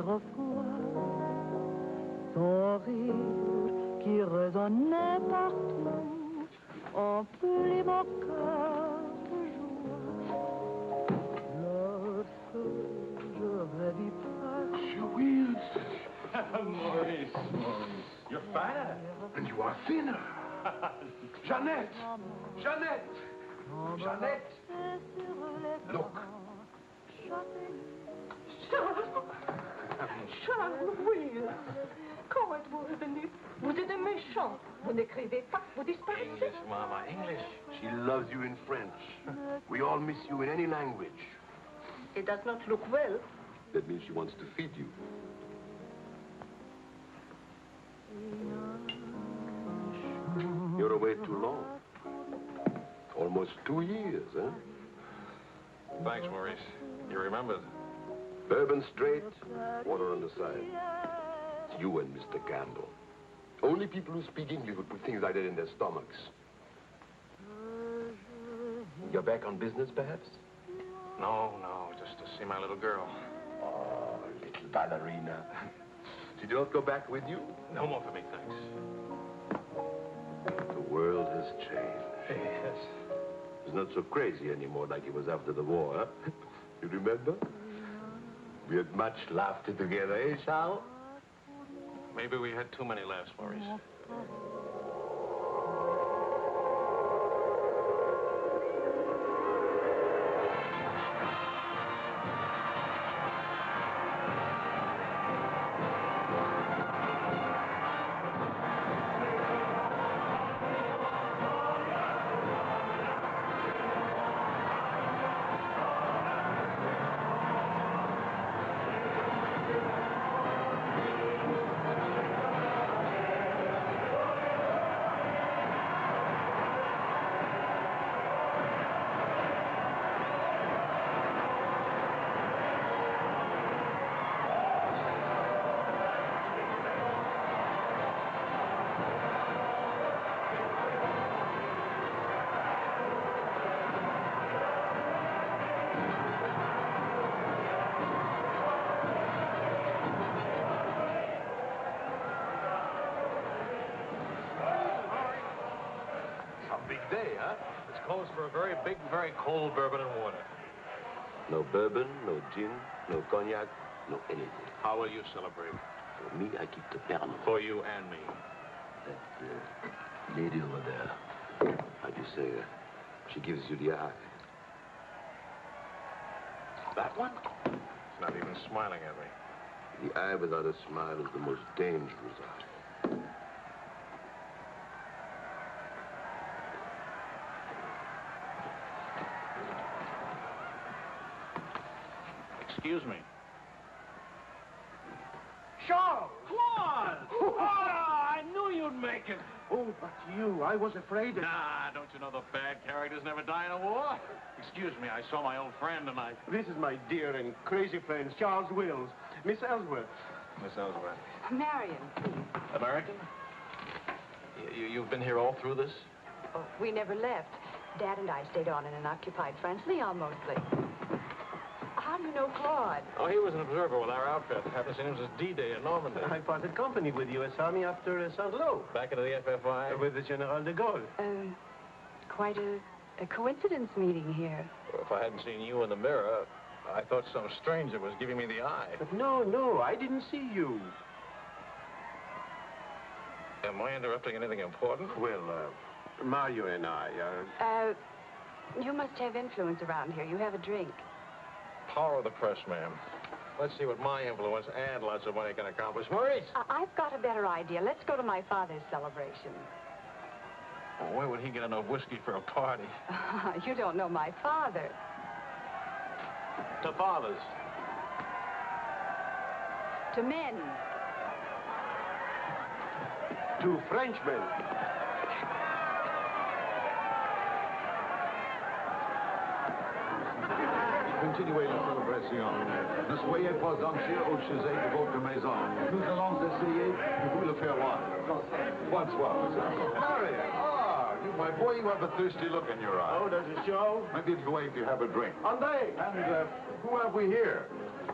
autrefois, ton rire qui résonnait partout, emplit mon cœur de joie. Lorsque je revis presque... Your wheels. Maurice, you're fatter. And you are thinner. Jeannette! Jeannette! Jeannette! Look. Charles, oui. Comment êtes-vous revenu? Vous êtes un méchant. Vous n'écrivez pas, vous disparaissez. English, Mama, English. She loves you in French. We all miss you in any language. It does not look well. That means she wants to feed you. You're away too long. Almost 2 years, huh? Thanks, Maurice. You remembered. Bourbon straight, water on the side. It's you and Mr. Campbell. Only people who speak English would put things like that in their stomachs. You're back on business, perhaps? No, just to see my little girl. Oh, little ballerina. Did you not go back with you? No more for me, thanks. The world has changed. Yes. It's not so crazy anymore like it was after the war, huh? You remember? We had much laughter together, eh, Charles? Maybe we had too many laughs, Maurice. Closed for a very big, very cold bourbon and water. No bourbon, no gin, no cognac, no anything. How will you celebrate? For me, I keep the Pernod. For you and me. That lady over there, how do you say, she gives you the eye. That one? It's not even smiling at me. The eye without a smile is the most dangerous eye. Excuse me. Charles! Claude! Oh, I knew you'd make it. Oh, but you, I was afraid that... Nah, don't you know the bad characters never die in a war? Excuse me, I saw my old friend and I... This is my dear and crazy friend, Charles Wills. Miss Ellsworth. Miss Ellsworth. Marion, please. American? You've been here all through this? Oh, we never left. Dad and I stayed on in an occupied France, Leon mostly. How do you know Claude? Oh, he was an observer with our outfit. Happened to see him since D-Day in Normandy. I parted company with U.S. Army after Saint-Lô. Back into the FFI? With the General de Gaulle. Quite a coincidence meeting here. Well, if I hadn't seen you in the mirror, I thought some stranger was giving me the eye. But no, I didn't see you. Am I interrupting anything important? Well, Mario and I, you must have influence around here. You have a drink. Power of the press, ma'am. Let's see what my influence and lots of money can accomplish. Maurice! I've got a better idea. Let's go to my father's celebration. Well, where would he get enough whiskey for a party? You don't know my father. To fathers. To men. To Frenchmen. Continuez la célébration. Ne soyez pas anxieux au sujet de votre maison. Nous allons essayer de vous le faire voir. Bonsoir, Harry, you, my boy, you have a thirsty look in your eye. Oh, does it show? Maybe it's the way if you have a drink. André! And who have we here?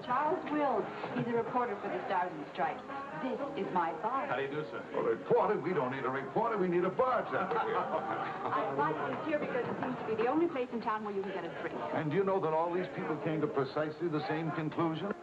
Charles Wills. He's a reporter for the Stars and Stripes. This is my bar. How do you do, sir? A reporter? We don't need a reporter. We need a bartender here. I like this here because it seems to be the only place in town where you can get a drink. And do you know that all these people came to precisely the same conclusion?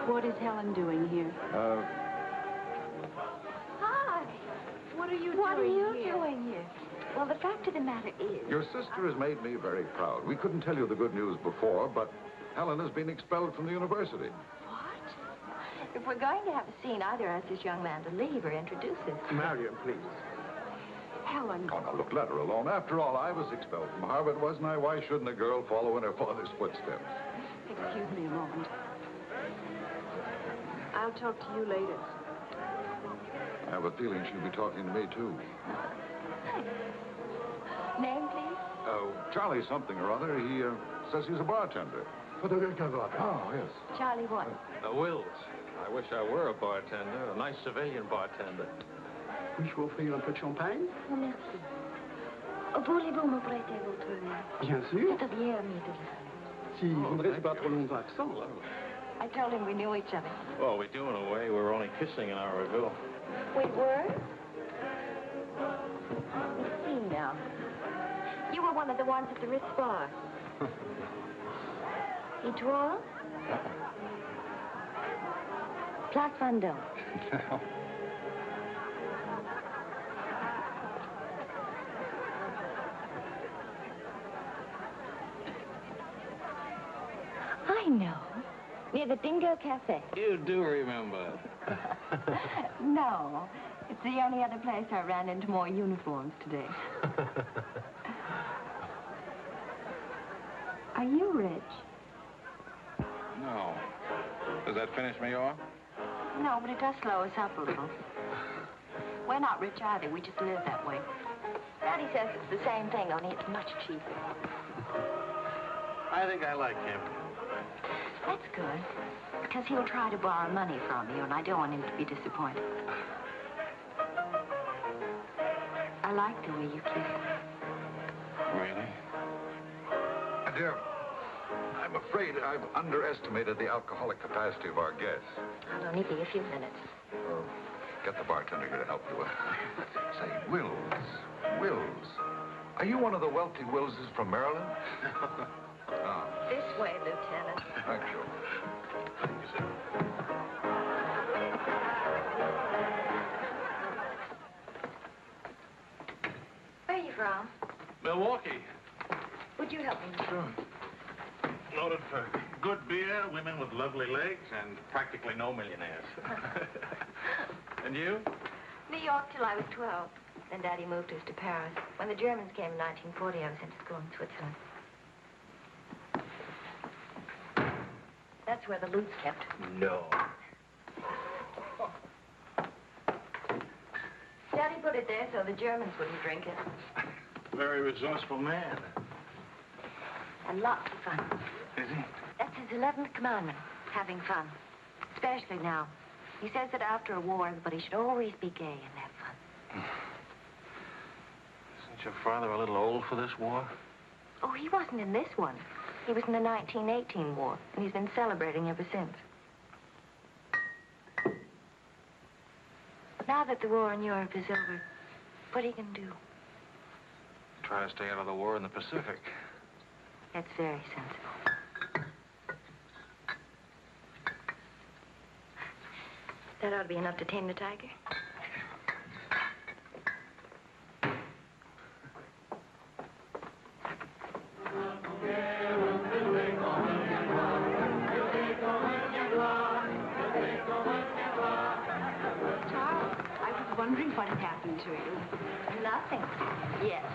What is Helen doing here? Hi. What are you doing here? Well, the fact of the matter is... Your sister has made me very proud. We couldn't tell you the good news before, but Helen has been expelled from the university. What? If we're going to have a scene, either ask this young man to leave or introduce us. Marion, please. Helen. Oh, now, look, let her alone. After all, I was expelled from Harvard, wasn't I? Why shouldn't a girl follow in her father's footsteps? Excuse me a moment. I'll talk to you later. I have a feeling she'll be talking to me, too. Name, please? Oh, Charlie something or other. He says he's a bartender. Oh, yes. Charlie what? Wills. I wish I were a bartender, a nice civilian bartender. Puis-je vous offrir un peu de champagne? Oh, merci. Voulez-vous me prêter votre verre? Bien sûr. C'est bien, Miguel. Si vous ne restez pas trop longtemps accent. I told him we knew each other. Well, we do in a way. We were only kissing an hour ago. We were? Let's see now. You were one of the ones at the Ritz bar. Et toi? Place Vendôme. I know. Near the Dingo Cafe. You do remember. No. It's the only other place I ran into more uniforms today. Are you rich? No. Does that finish me off? No, but it does slow us up a little. We're not rich either. We just live that way. Daddy says it's the same thing, only it's much cheaper. I think I like him. That's good, because he'll try to borrow money from you, and I don't want him to be disappointed. I like the way you kiss. Really? Dear, I'm afraid I've underestimated the alcoholic capacity of our guests. I'll only be a few minutes. Get the bartender here to help you. Say, Wills. Are you one of the wealthy Willses from Maryland? This way, Lieutenant. Thank you. Where are you from? Milwaukee. Would you help me? Sure. Noted for good beer, women with lovely legs, and practically no millionaires. And you? New York till I was 12. Then Daddy moved us to Paris. When the Germans came in 1940, I was sent to school in Switzerland. That's where the loot's kept. No. Daddy put it there so the Germans wouldn't drink it. Very resourceful man. And lots of fun. Is he? That's his 11th commandment, having fun. Especially now. He says that after a war, everybody should always be gay and have fun. Isn't your father a little old for this war? Oh, he wasn't in this one. He was in the 1918 war, and he's been celebrating ever since. Now that the war in Europe is over, what are you going to do? Try to stay out of the war in the Pacific. That's very sensible. That ought to be enough to tame the tiger. Wondering what had happened to you. Nothing. Yes.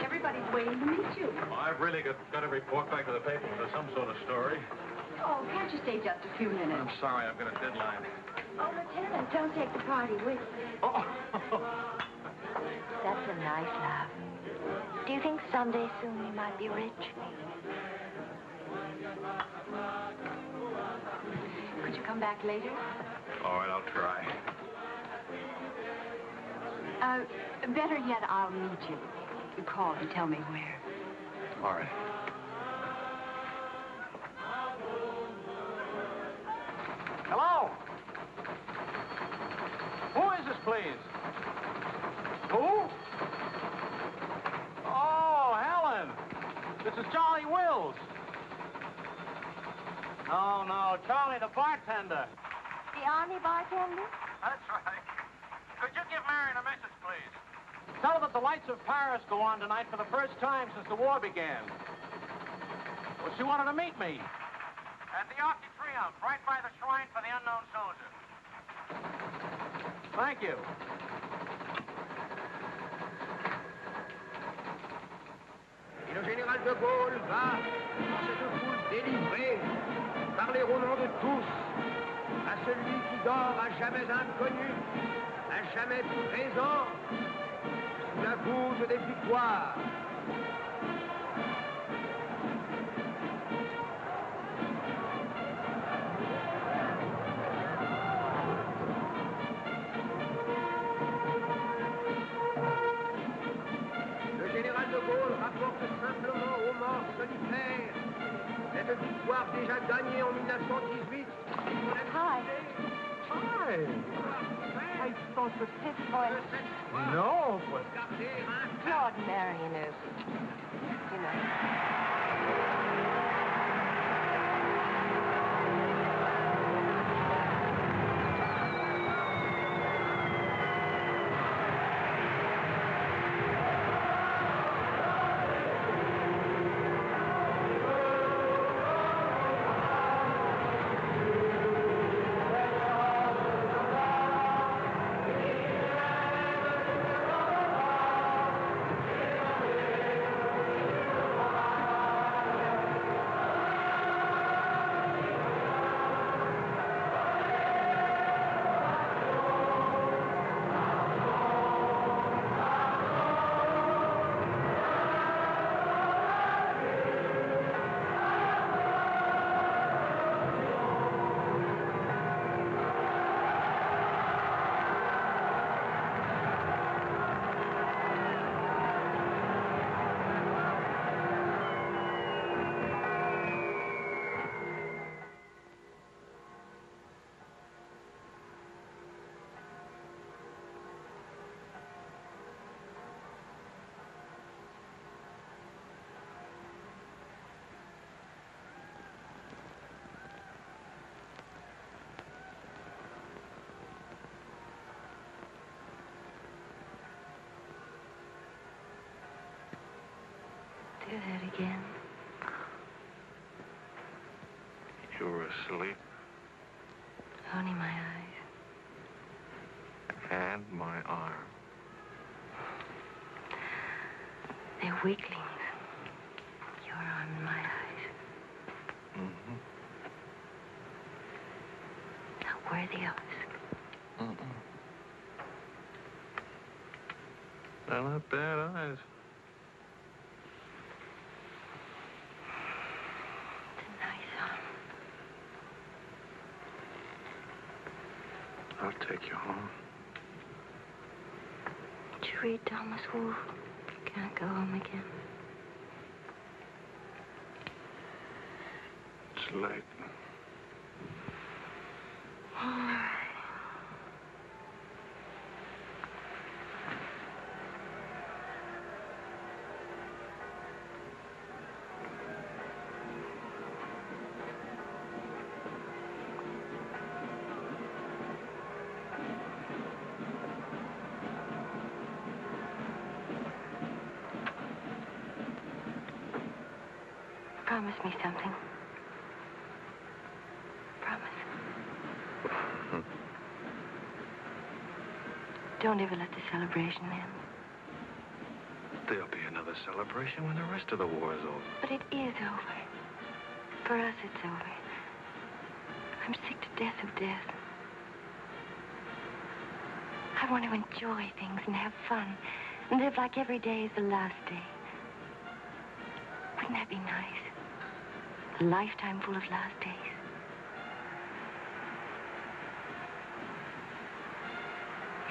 Everybody's waiting to meet you. Well, I've really got to report back to the paper for some sort of story. Oh, can't you stay just a few minutes? I'm sorry, I've got a deadline. Oh, Lieutenant, don't take the party with you. Oh. That's a nice laugh. Do you think someday soon we might be rich? Could you come back later? All right, I'll try. Better yet, I'll meet you. You call and tell me where. All right. Hello? Who is this, please? Who? Oh, Helen. This is Charlie Wills. No, Charlie, the bartender. The Army bartender? That's right. Could you give Marion a message, please? Tell her that the lights of Paris go on tonight for the first time since the war began. Well, she wanted to meet me. At the Arc de Triomphe, right by the shrine for the unknown soldier. Thank you. Et le général de Gaulle va, dans cette foule délivrée, parler au nom de tous, à celui qui dort à jamais inconnu, à jamais présent, sous la voûte des victoires. Le général de Gaulle rapporte simplement aux morts solitaires cette victoire déjà gagnée en 1918. Hi. Hi. I thought that... This voice. No, but... Lord Marion is, you know. Do that again. You were asleep. Only my eyes. And my arm. They're weaklings. Your arm and my eyes. Mm-hmm. Not worthy of us. Mm-mm. They're not bad eyes. It's a nice arm. I'll take you home. Did you read Thomas Wolfe? Can't go home again. It's late. All right. Promise me something. Promise. Don't ever let the celebration end. There'll be another celebration when the rest of the war is over. But it is over. For us, it's over. I'm sick to death of death. I want to enjoy things and have fun and live like every day is the last day. Wouldn't that be nice? A lifetime full of last days.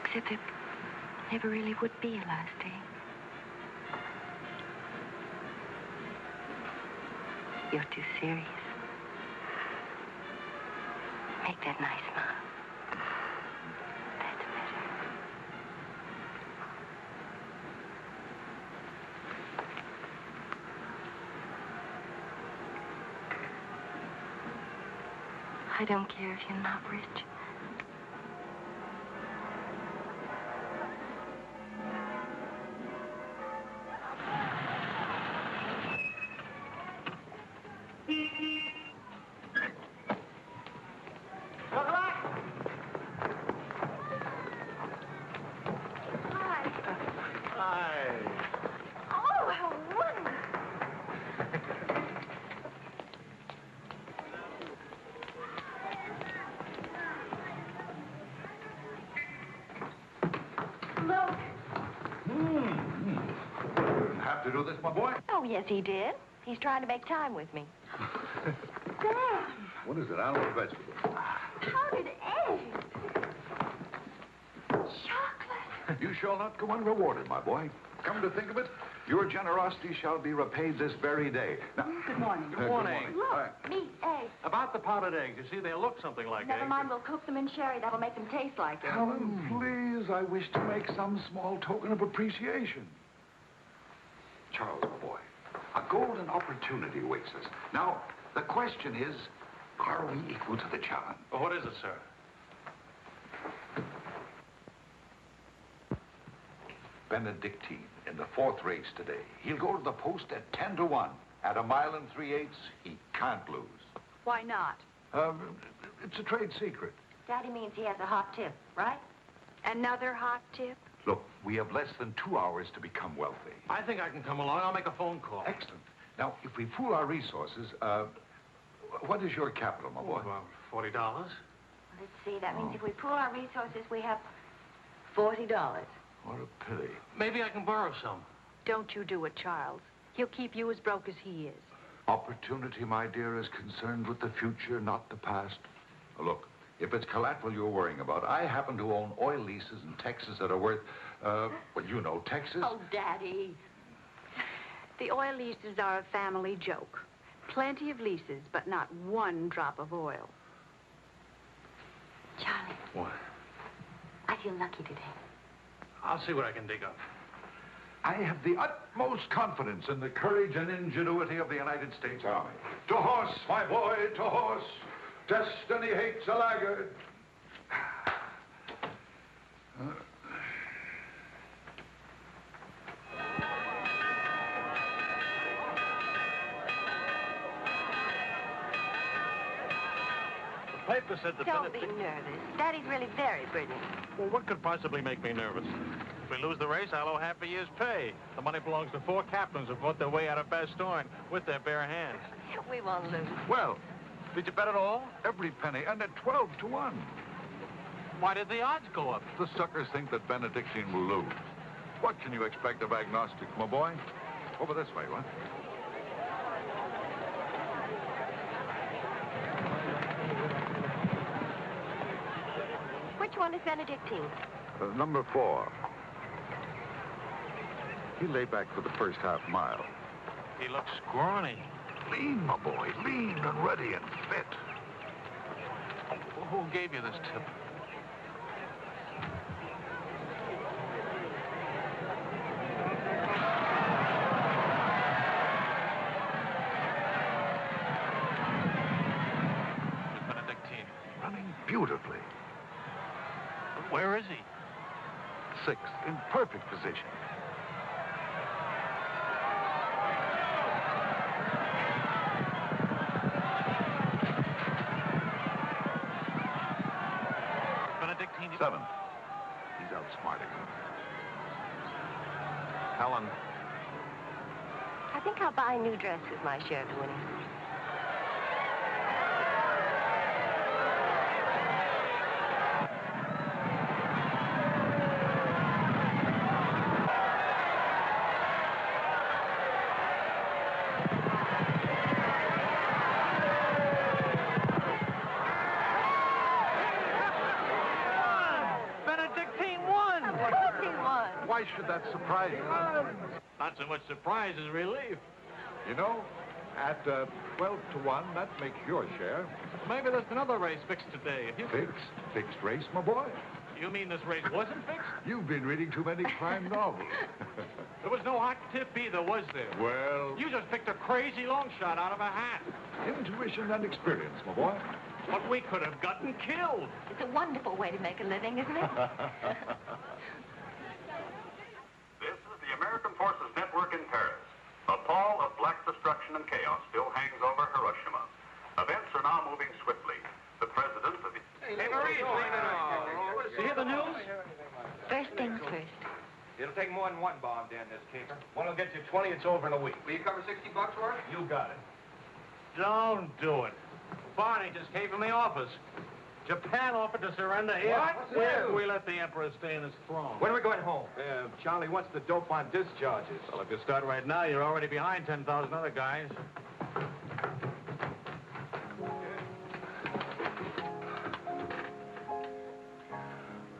Except there never really would be a last day. You're too serious. Make that nice smile. That's better. I don't care if you're not rich. To do this, my boy? Oh, yes, he did. He's trying to make time with me. Dad! What is it? Animal or vegetable? Powdered eggs. Chocolate. You shall not go unrewarded, my boy. Come to think of it, your generosity shall be repaid this very day. Now, Good morning. Good morning. Look, meat, eggs. About the powdered eggs, you see, they look something like Never eggs. mind, we'll cook them in sherry. That'll make them taste like eggs. Helen, please, I wish to make some small token of appreciation. Charles, my boy, a golden opportunity awaits us. Now, the question is, are we equal to the challenge? Well, what is it, sir? Benedictine in the 4th race today. He'll go to the post at 10 to 1. At 1 3/8 he can't lose. Why not? It's a trade secret. Daddy means he has a hot tip, right? Another hot tip? Look, we have less than 2 hours to become wealthy. I think I can come along. I'll make a phone call. Excellent. Now, if we pool our resources, what is your capital, my boy? About $40. Let's see. That means if we pool our resources, we have $40. What a pity. Maybe I can borrow some. Don't you do it, Charles. He'll keep you as broke as he is. Opportunity, my dear, is concerned with the future, not the past. Look, if it's collateral you're worrying about, I happen to own oil leases in Texas that are worth, well, you know, Texas. Oh, Daddy. The oil leases are a family joke. Plenty of leases, but not one drop of oil. Charlie. What? I feel lucky today. I'll see what I can dig up. I have the utmost confidence in the courage and ingenuity of the United States Army. To horse, my boy, to horse. Destiny hates a laggard. The paper said the Don't be nervous. Daddy's really very brilliant. Well, what could possibly make me nervous? If we lose the race, I'll owe half a year's pay. The money belongs to 4 captains who fought their way out of Bastogne with their bare hands. We won't lose. Well, Did you bet it all? every penny, and at 12 to 1. Why did the odds go up? The suckers think that Benedictine will lose. What can you expect of agnostics, my boy? Over this way, what? Which one is Benedictine? Number 4. He lay back for the first half mile. He looks scrawny. Lean, my boy, lean and ready and fit. Who gave you this tip? Miss Benedictine. Running beautifully. Where is he? 6, in perfect position. Benedictine. 7. He's outsmarting him. Helen. I think I'll buy a new dress with my shirt, Winnie. why should that surprise you? Not so much surprise as relief. You know, at 12 to 1, that makes your share. Maybe there's another race fixed today. If you... Fixed race, my boy. You mean this race wasn't fixed? You've been reading too many crime novels. There was no hot tip either, was there? Well... You just picked a crazy long shot out of a hat. Intuition and experience, my boy. But we could have gotten killed. It's a wonderful way to make a living, isn't it? This is the American Forces Network in Paris. A pall of black destruction and chaos still hangs over Hiroshima. Events are now moving swiftly. The president of the... Hey, Maurice, you hear the news? First things first. It'll take more than one bomb down this caper. One will get you 20, it's over in a week. Will you cover $60 for it? You got it. Don't do it. Barney just came from the office. Japan offered to surrender here. What? If we let the Emperor stay in his throne. When are we going home? Charlie wants the dope on discharges. Well, if you start right now, you're already behind 10,000 other guys.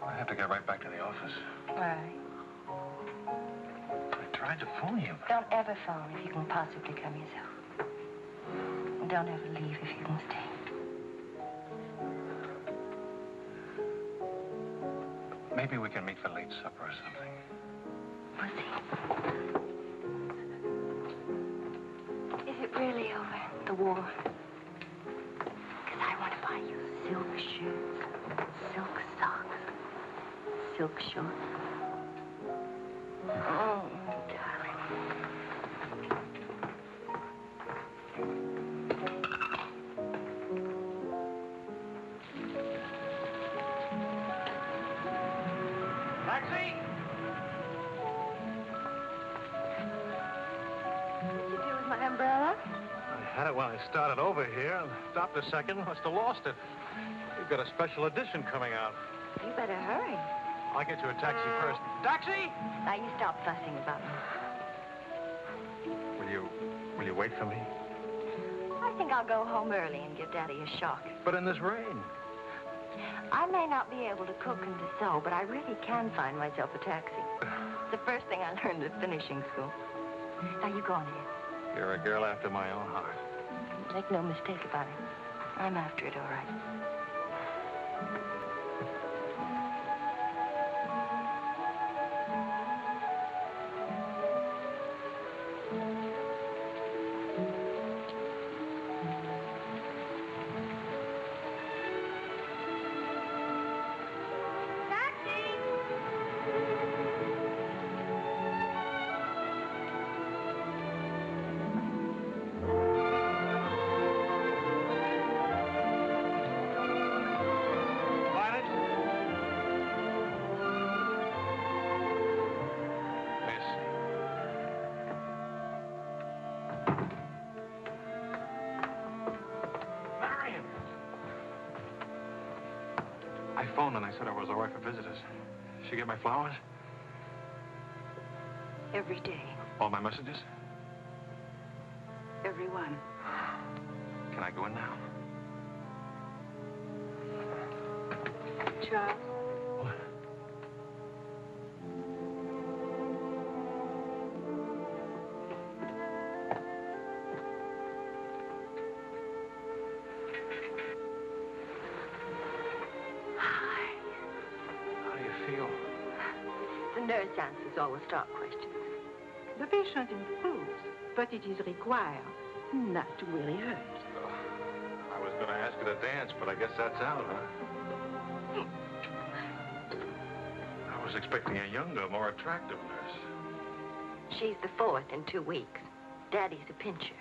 I have to get right back to the office. Why? I tried to phone you. Don't ever phone if you can possibly come yourself. And don't ever leave if you can stay. Maybe we can meet for late supper or something. We'll see. Is it really over, the war? Because I want to buy you silk shoes, silk socks, silk shorts. Oh, darling. Taxi! What did you do with my umbrella? I had it when I started over here and stopped a second. Must have lost it. We've got a special edition coming out. You better hurry. I'll get you a taxi first. Taxi! Now you stop fussing about me. Will you wait for me? I think I'll go home early and give Daddy a shock. But in this rain. I may not be able to cook and to sew, but I really can find myself a taxi. It's the first thing I learned at finishing school. Now you go on ahead. You're a girl after my own heart. Make no mistake about it. I'm after it, all right. I phoned and I said I was all right for visitors. She get my flowers? Every day. All my messages? Every one. Can I go in now? Charles. What? How do you feel? The nurse answers all the stock questions. The patient improves, but it is required not to really hurt. I was going to ask her to dance, but I guess that's out, huh? I was expecting a younger, more attractive nurse. She's the fourth in 2 weeks. Daddy's a pincher.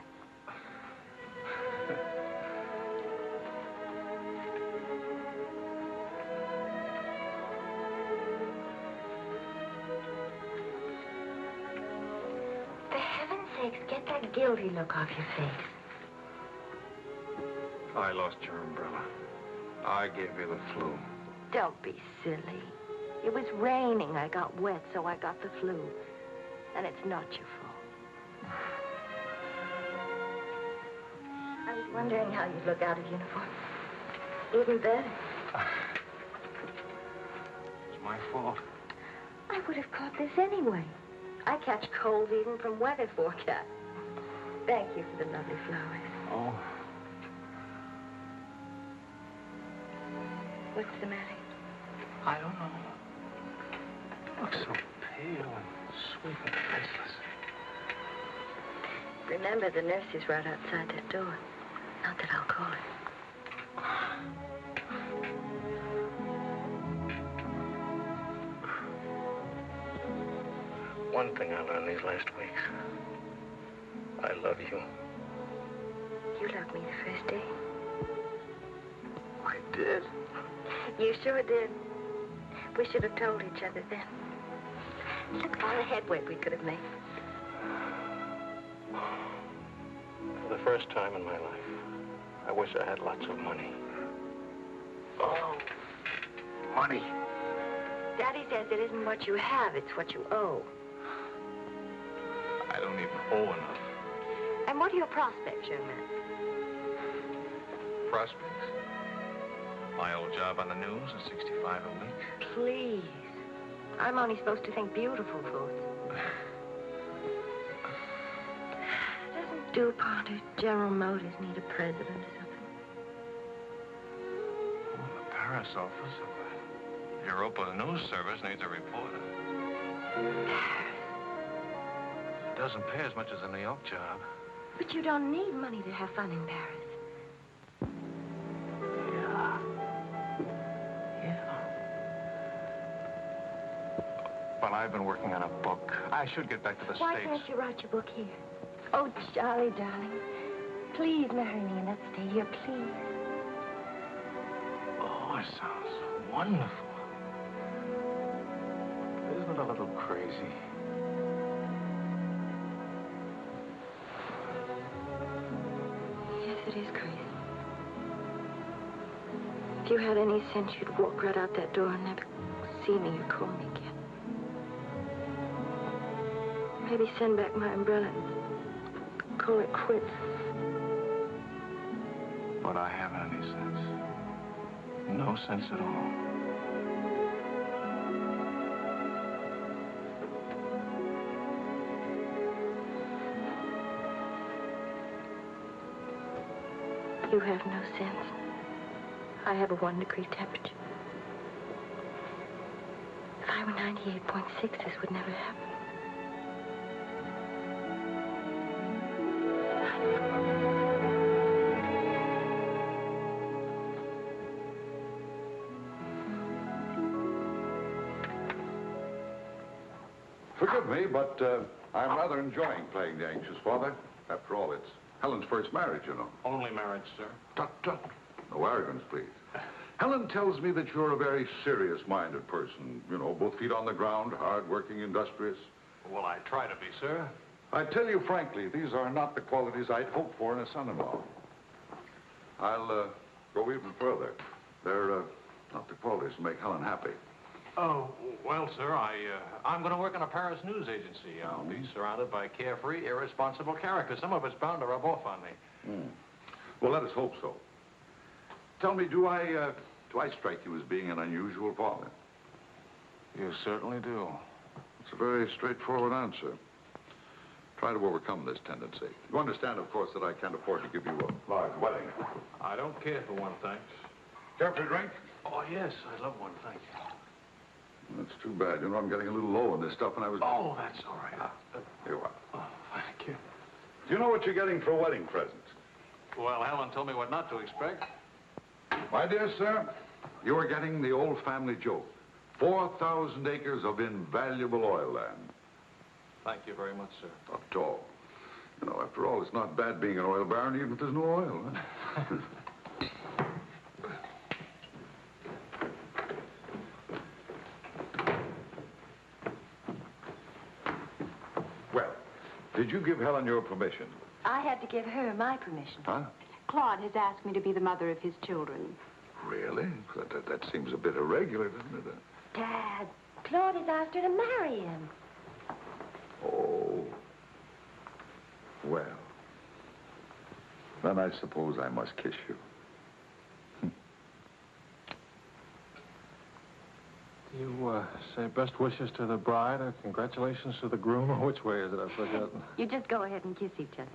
For heaven's sakes, get that guilty look off your face. I lost your umbrella. I gave you the flu. Don't be silly. It was raining. I got wet, so I got the flu. And it's not your fault. I was wondering how you'd look out of uniform. Even better. It's my fault. I would have caught this anyway. I catch colds even from weather forecast. Thank you for the lovely flowers. Oh. What's the matter? I don't know. You look so pale and sweet and faceless. Remember, the nurse is right outside that door. Not that I'll call her. One thing I learned these last weeks. I love you. You loved me the first day. I did. You sure did. We should have told each other then. Look at all the headway we could have made. For the first time in my life, I wish I had lots of money. Oh, money. Daddy says it isn't what you have, it's what you owe. I don't even owe enough. And what are your prospects, young man? Prospects? My old job on the news at $65 a week. Please. I'm only supposed to think beautiful thoughts. Doesn't DuPont or General Motors need a president or something? Oh, the Paris office of the Europa News Service needs a reporter. It doesn't pay as much as a New York job. But you don't need money to have fun in Paris. Well, I've been working on a book. I should get back to the Why States. can't you write your book here? Oh, Charlie, darling. Please marry me and let's stay here, please. Oh, it sounds wonderful. Isn't it a little crazy? Yes, it is crazy. If you had any sense, you'd walk right out that door and never see me or call me again. Maybe send back my umbrella and call it quits. But I haven't any sense. No sense at all. You have no sense. I have a 1-degree temperature. If I were 98.6, this would never happen. Forgive me, but I'm rather enjoying playing the anxious father. After all, it's Helen's first marriage, you know. Only marriage, sir. Tut, tut. No arrogance, please. Helen tells me that you're a very serious-minded person. You know, both feet on the ground, hard-working, industrious. Well, I try to be, sir. I tell you frankly, these are not the qualities I'd hope for in a son-in-law. I'll go even further. They're not the qualities that make Helen happy. Oh, well, sir, I'm going to work in a Paris news agency. I'll be surrounded by carefree, irresponsible characters. Some of it's bound to rub off on me. Well, let us hope so. Tell me, do I strike you as being an unusual father? You certainly do. It's a very straightforward answer. Try to overcome this tendency. You understand, of course, that I can't afford to give you a large wedding. I don't care for one, thanks. Care for a drink? Oh, yes, I'd love one, thank you. That's too bad. You know, I'm getting a little low on this stuff, and I was... Oh, that's all right. Here you are. Oh, thank you. Do you know what you're getting for a wedding present? Well, Helen told me what not to expect. My dear sir, you are getting the old family joke. 4,000 acres of invaluable oil land. Thank you very much, sir. Not at all. You know, after all, it's not bad being an oil baron, even if there's no oil. Huh? Well, did you give Helen your permission? I had to give her my permission. Huh? Claude has asked me to be the mother of his children. Really? That seems a bit irregular, doesn't it? Dad, Claude has asked her to marry him. Oh. Well. Then I suppose I must kiss you. You say best wishes to the bride or congratulations to the groom, or which way is it? I've forgotten. You just go ahead and kiss each other.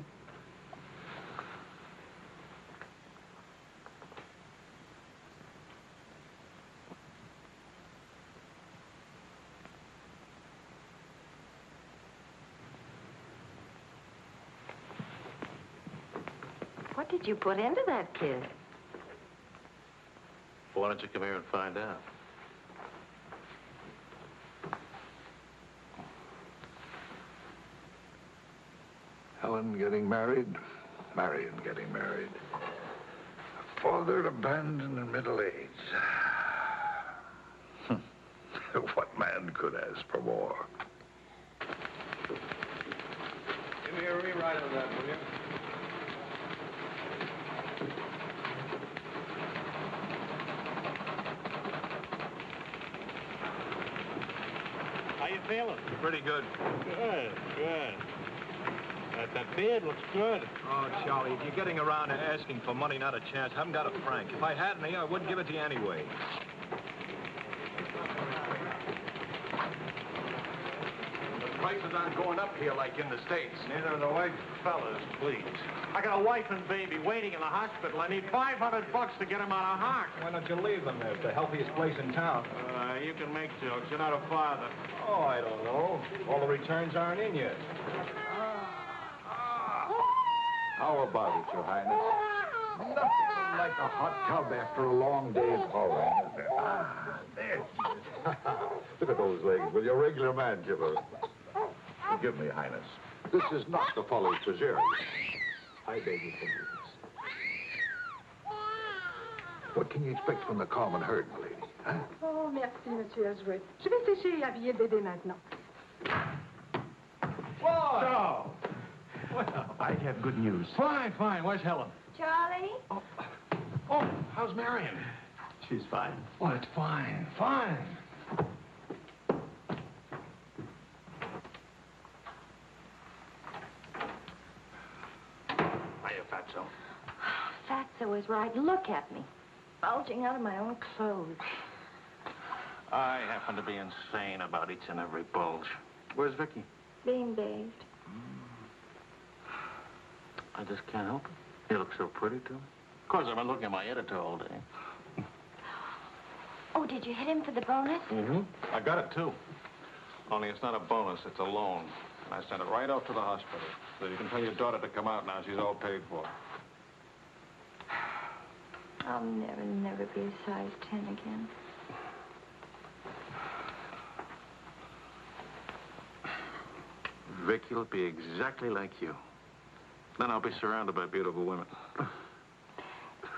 What did you put into that kiss? Why don't you come here and find out? Helen getting married, Marion getting married. A father abandoned in middle age. What man could ask for more? Give me a rewrite of that, will you? How you feeling? Pretty good. Good, good. That beard looks good. Oh, Charlie, if you're getting around and asking for money, not a chance. I haven't got a franc. If I had any, I wouldn't give it to you anyway. The prices aren't going up here like in the States. Neither are the white fellas, please. I got a wife and baby waiting in the hospital. I need $500 to get them out of hock. Why don't you leave them there? It's the healthiest place in town. You can make jokes. You're not a father. Oh, I don't know. All the returns aren't in yet. How about it, Your Highness? Nothing like a hot tub after a long day of hauling. There. Look at those legs. Will your regular man give her? Forgive me, Highness. This is not the folly cesarean. I beg your forgiveness. What can you expect from the common herd, my lady? Huh? Oh, merci, Monsieur Azouet. Je vais sécher et habiller le bébé maintenant. Whoa! Well, I have good news. fine, fine. Where's Helen? Charlie? Oh, how's Marion? She's fine. Oh, it's fine, fine. Hiya, Fatso. Fatso is right. Look at me. Bulging out of my own clothes. I happen to be insane about each and every bulge. Where's Vicky? Being bathed. I just can't help it. You look so pretty, too. Of course, I've been looking at my editor all day. Oh, did you hit him for the bonus? Mm-hmm. I got it, too. Only it's not a bonus, it's a loan. And I sent it right off to the hospital. So you can tell your daughter to come out now. She's all paid for. I'll never be a size 10 again. Vicky will be exactly like you. Then I'll be surrounded by beautiful women.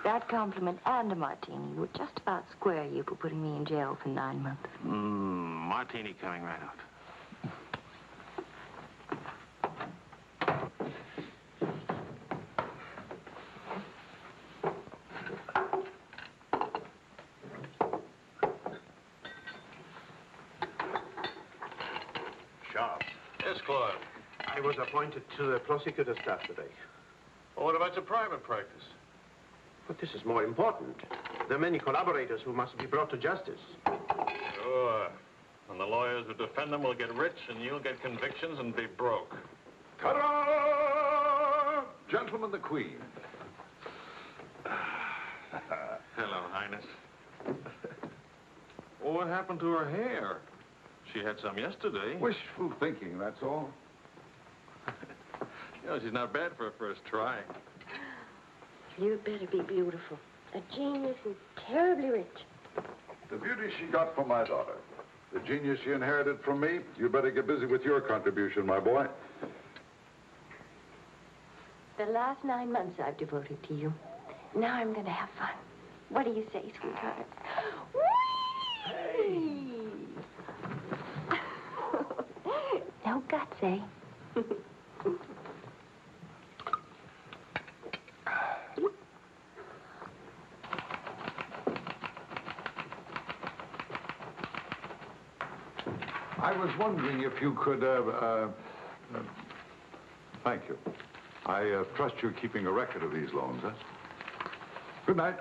That compliment and a martini would just about square you for putting me in jail for 9 months. Martini coming right out. Sharp. Yes, Claude. I was appointed to the prosecutor's staff today. Well, what about your private practice? But this is more important. There are many collaborators who must be brought to justice. Sure. And the lawyers who defend them will get rich, and you'll get convictions and be broke. Ta-da! Gentlemen, the Queen. Hello, Highness. Well, what happened to her hair? She had some yesterday. Wishful thinking, that's all. You know, she's not bad for a first try. You'd better be beautiful. A genius and terribly rich. The beauty she got from my daughter. The genius she inherited from me. You better get busy with your contribution, my boy. The last 9 months I've devoted to you. Now I'm going to have fun. What do you say, sweetheart? Whee! No guts, eh? I was wondering if you could, thank you. I trust you're keeping a record of these loans, huh? Good night.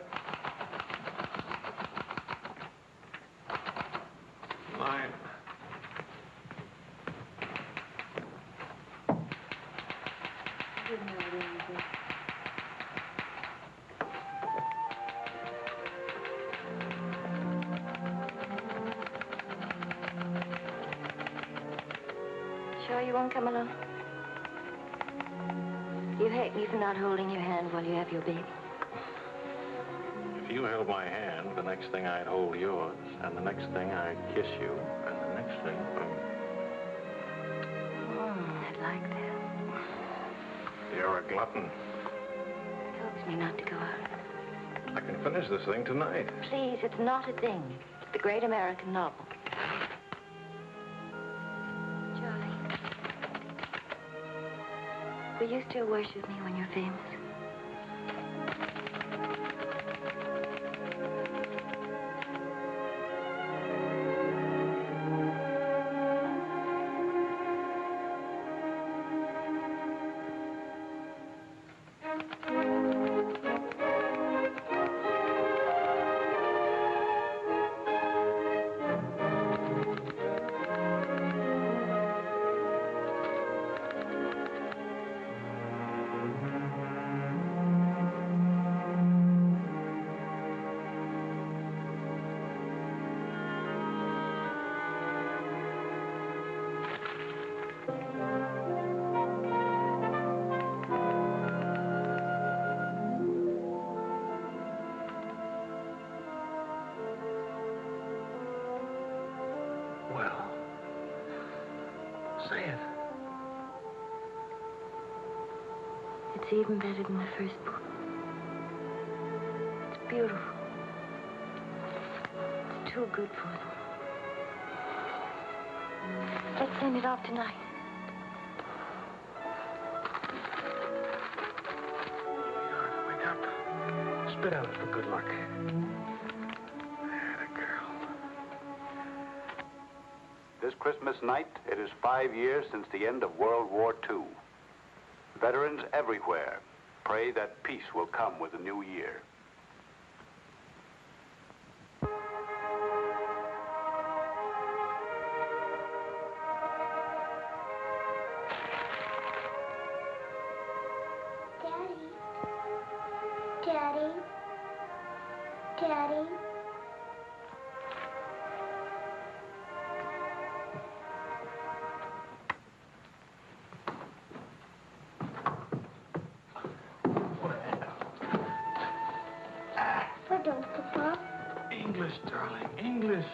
sure you won't come along? You hate me for not holding your hand while you have your baby. If you held my hand, the next thing I'd hold yours, and the next thing I'd kiss you, and the next thing... I'd like that. You're a glutton. It helps me not to go out. I can finish this thing tonight. Please, it's not a thing. It's the great American novel. Charlie, will you still worship me when you're famous? Well, say it. It's even better than the first book. It's beautiful. It's too good for them. Let's send it off tonight. Wake up. Spit out it for good luck. This Christmas night, it is 5 years since the end of World War II. Veterans everywhere pray that peace will come with the new year. Daddy. Daddy. Pardon, Papa. English, darling, English.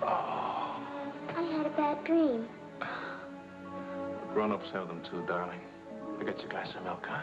Oh. I had a bad dream. Grown-ups have them too, darling. I got you a glass of milk, huh?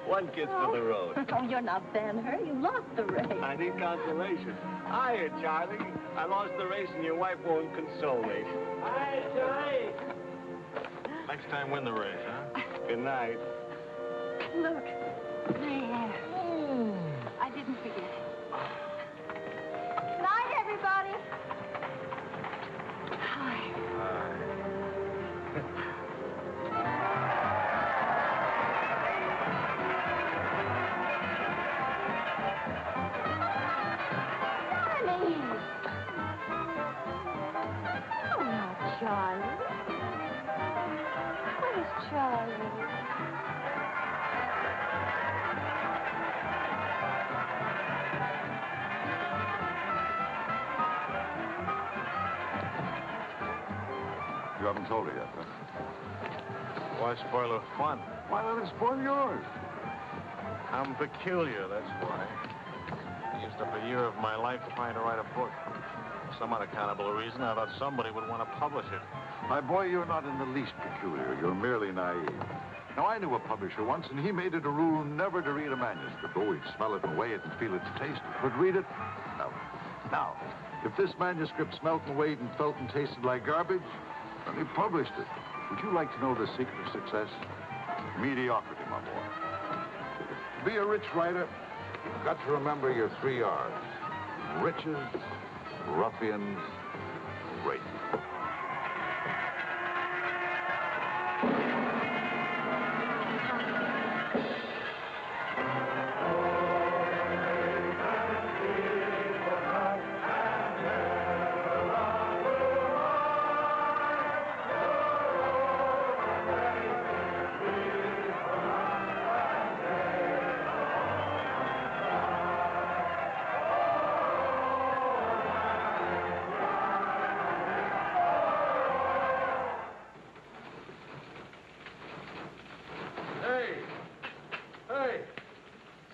One kiss for the road. Oh, you're not Ben-Hur. You lost the race. I need consolation. Hiya, Charlie. I lost the race and your wife won't console me. Hi, Charlie. Next time, win the race, huh? Good night. Look, there. I didn't forget. Good night, everybody. Hi. Charlie. Where's Charlie? You haven't told her yet, huh? Why spoil her fun? Why let it spoil yours? I'm peculiar, that's why. I used up a year of my life trying to write a book. For some unaccountable reason, I thought somebody would want to publish it. My boy, you're not in the least peculiar. You're merely naive. Now, I knew a publisher once, and he made it a rule never to read a manuscript. Oh, he'd smell it and weigh it and feel its taste. But read it? No. Now, if this manuscript smelt and weighed and felt and tasted like garbage, then he published it. Would you like to know the secret of success? Mediocrity, my boy. To be a rich writer, you've got to remember your 3 R's. Riches, ruffians, race.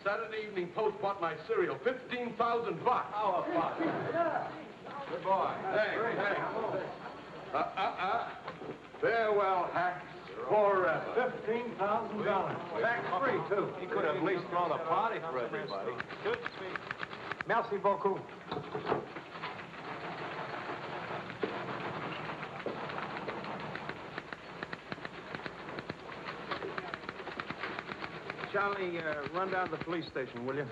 Saturday Evening Post bought my cereal. 15,000 bucks. How about it? Yeah. Good boy. Hey. Farewell, hacks. Forever. $15,000. Tax-free, too. He could have at least thrown a party for everybody. Good speech. Merci beaucoup. Charlie, run down to the police station, will you?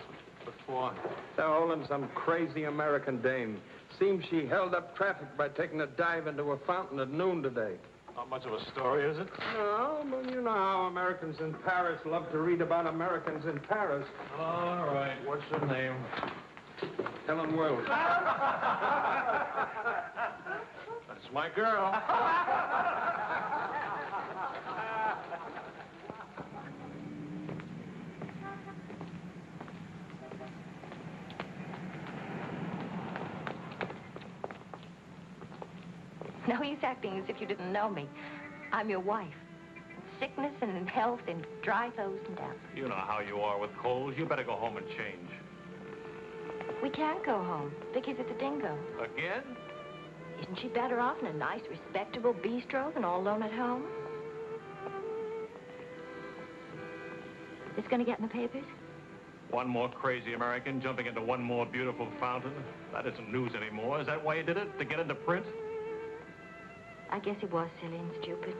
What for? They're holding some crazy American dame. Seems she held up traffic by taking a dive into a fountain at noon today. Not much of a story, is it? No, but you know how Americans in Paris love to read about Americans in Paris. All right. What's her name? Helen Wells. That's my girl. No use acting as if you didn't know me. I'm your wife. Sickness and in health, in dry clothes and damp. You know how you are with colds. You better go home and change. We can't go home. Vicky's at the Dingo. Again? Isn't she better off in a nice, respectable bistro than all alone at home? It's going to get in the papers? One more crazy American jumping into one more beautiful fountain. That isn't news anymore. Is that why you did it? To get into print? I guess it was silly and stupid.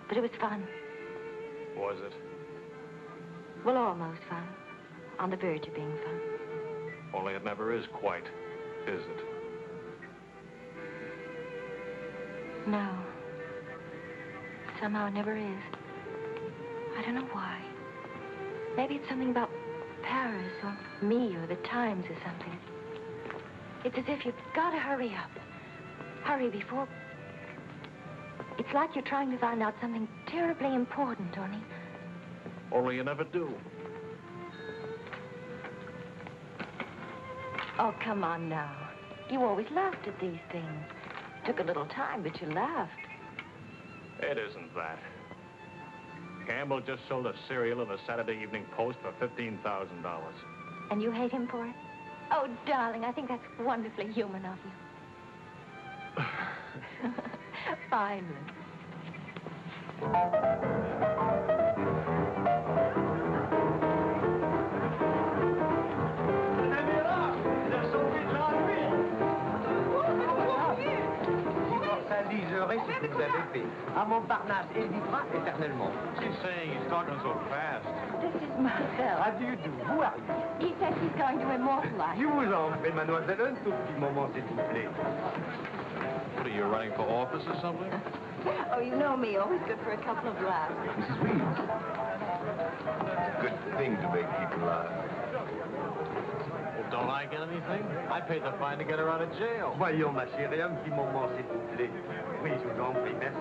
But it was fun. Was it? Well, almost fun. On the verge of being fun. Only it never is quite, is it? No. Somehow it never is. I don't know why. Maybe it's something about Paris or me or the Times or something. It's as if you've got to hurry up. Hurry before... It's like you're trying to find out something terribly important, Tony. Only you never do. Oh, come on now. You always laughed at these things. Took a little time, but you laughed. It isn't that. Campbell just sold a cereal in the Saturday Evening Post for $15,000. And you hate him for it? Oh, darling, I think that's wonderfully human of you. Finally. C'est ce que vous avez fait. À Montparnasse, il vivra éternellement. She's saying he's talking so fast. This is Marcel. How do you do? Who are you? He says he's going to immortalize. Je vous en prie, mademoiselle, un tout petit moment, s'il vous plaît. What are you, running for office or something? Oh, you know me, always good for a couple of laughs. Mrs. Reeves. It's a good thing to make people laugh. Well, don't I get anything? I paid the fine to get her out of jail. Voyons, ma chérie, un petit moment, s'il vous plaît. Oui, je vous en prie, merci.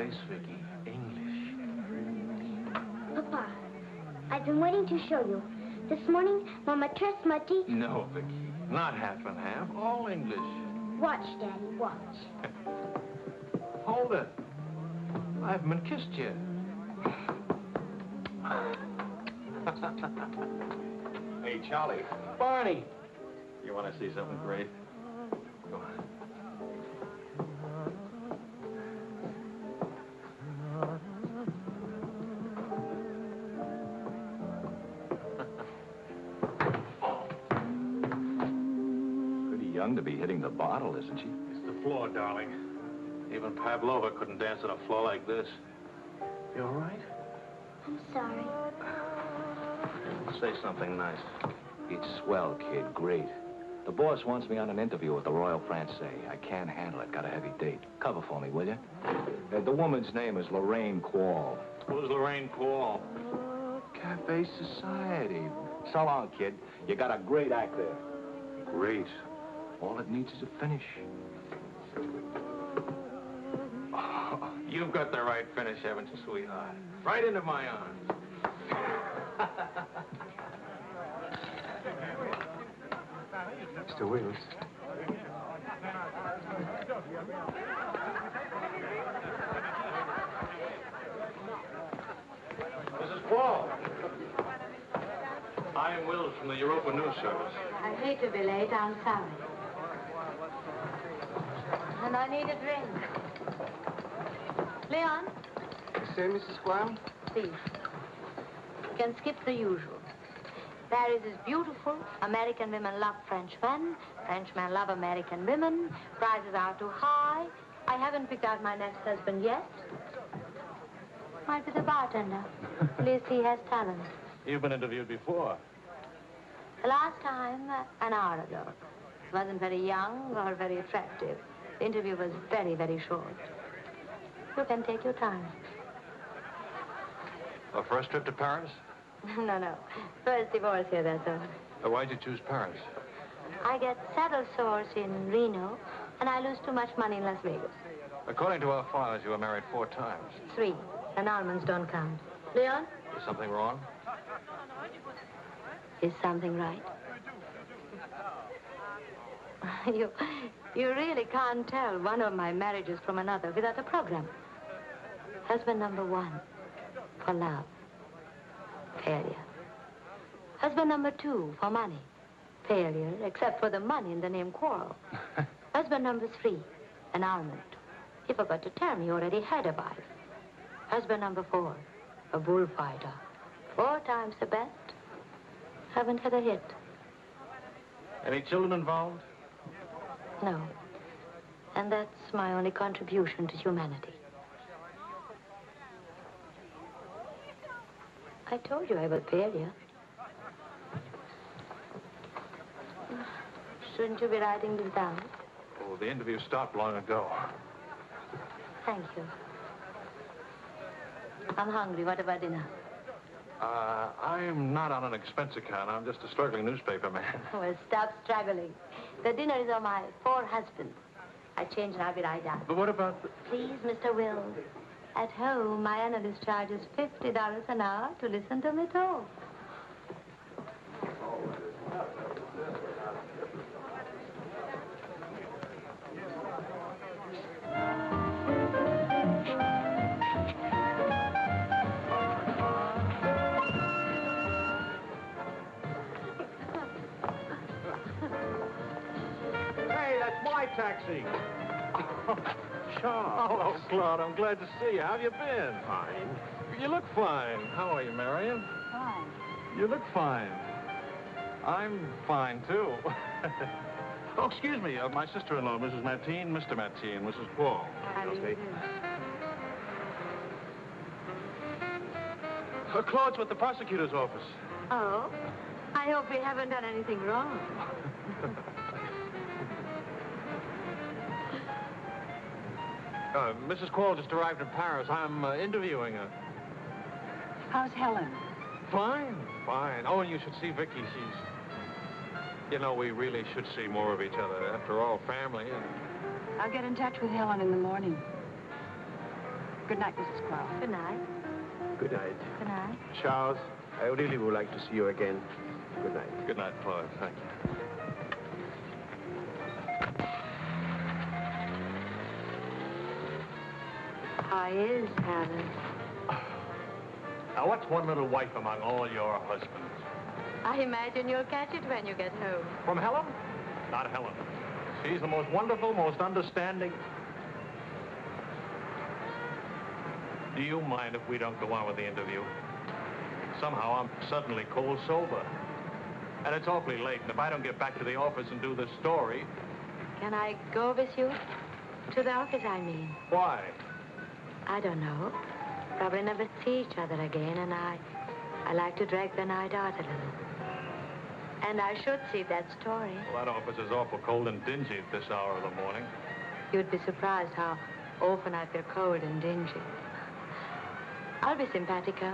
place, Vicky. English. Papa, I've been waiting to show you. This morning, Mama trust my teeth. No, Vicky. Not half and half. All English. Watch, Daddy, watch. Hold it. I haven't been kissed yet. Hey, Charlie. Barney. You want to see something great? Go on. Pretty young to be hitting the bottle, isn't she? It's the floor, darling. Even Pavlova couldn't dance on a floor like this. You all right? I'm sorry. Say something nice. It's swell, kid. Great. The boss wants me on an interview with the Royal Francais. I can't handle it. Got a heavy date. Cover for me, will you? The woman's name is Lorraine Quall. Who's Lorraine Quall? Cafe Society. So long, kid. You got a great act there. Great. All it needs is a finish. Oh, you've got the right finish, haven't you, sweetheart? Right into my arms. Mr. Wills. Mrs. Quall. I am Wills from the Europa News Service. I hate to be late. I'm sorry. And I need a drink. Leon? Say, Mrs. Quam? Please. You can skip the usual. Paris is beautiful. American women love French men. Frenchmen love American women. Prices are too high. I haven't picked out my next husband yet. Might be the bartender. At least he has talent. You've been interviewed before. The last time, an hour ago. He wasn't very young or very attractive. The interview was very, very short. You can take your time. A first trip to Paris? No. First divorce here, that's all. Why'd you choose Paris? I get saddle sores in Reno, and I lose too much money in Las Vegas. According to our files, you were married 4 times. 3. Annulments don't count. Leon? Is something wrong? Is something right? You really can't tell one of my marriages from another without a program. Husband number 1, for love. Failure. Husband number 2, for money. Failure, except for the money in the name Quarrel. Husband number 3, annulment. He forgot to tell me he already had a wife. Husband number 4, a bullfighter. 4 times the best. Haven't had a hit. Any children involved? No. And that's my only contribution to humanity. I told you I was failure. Shouldn't you be writing this down? Oh, the interview stopped long ago. Thank you. I'm hungry. What about dinner? I'm not on an expense account. I'm just a struggling newspaper man. Well, stop struggling. The dinner is on my 4 husbands. I change and I'll be right down. But what about the... Please, Mr. Wills. At home, my analyst charges $50 an hour to listen to me talk. Hey, that's my taxi. Charles. Hello, Claude. I'm glad to see you. How have you been? Fine. You look fine. How are you, Marion? Fine. You look fine. I'm fine, too. Oh, excuse me. My sister-in-law, Mrs. Mateen, Mr. Mateen, Mrs. Paul. How do you do? Claude's with the prosecutor's office. Oh? I hope we haven't done anything wrong. Mrs. Quall just arrived in Paris. I'm interviewing her. How's Helen? Fine. Oh, and you should see Vicky. She's... You know, we really should see more of each other. After all, family and... I'll get in touch with Helen in the morning. Good night, Mrs. Crowe. Good night. Good night. Good night. Charles, I really would like to see you again. Good night. Good night, Claude. Thank you. How is Helen? Now, what's one little wife among all your husbands? I imagine you'll catch it when you get home. From Helen? Not Helen. She's the most wonderful, most understanding. Do you mind if we don't go on with the interview? Somehow I'm suddenly cold sober. And it's awfully late, and if I don't get back to the office and do this story... Can I go with you? To the office, I mean. Why? I don't know. Probably never see each other again, and I like to drag the night out a little. And I should see that story. Well, that office is awful cold and dingy at this hour of the morning. You'd be surprised how often I feel cold and dingy. I'll be simpatico.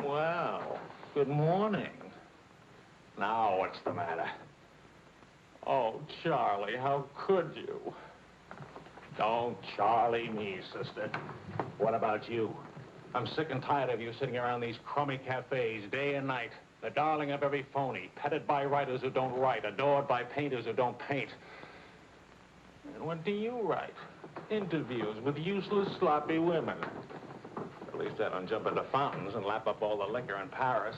Well, good morning. Now, what's the matter? Oh, Charlie, how could you? Don't Charlie me, sister. What about you? I'm sick and tired of you sitting around these crummy cafes day and night, the darling of every phony, petted by writers who don't write, adored by painters who don't paint. And what do you write? Interviews with useless, sloppy women. At least I don't jump into fountains and lap up all the liquor in Paris.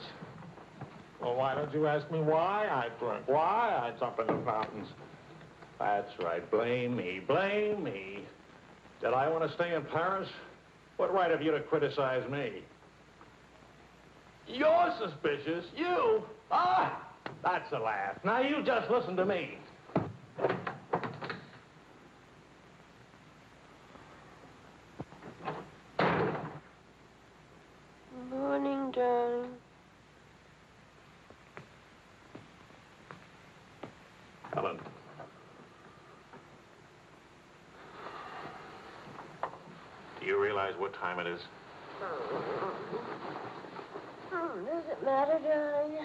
Well, why don't you ask me why I drink, why I jump into fountains? That's right, blame me, blame me. Did I want to stay in Paris? What right have you to criticize me? You're suspicious, you? Ah, that's a laugh. Now you just listen to me. Morning, darling. Helen. Do you realize what time it is? Does it matter, darling?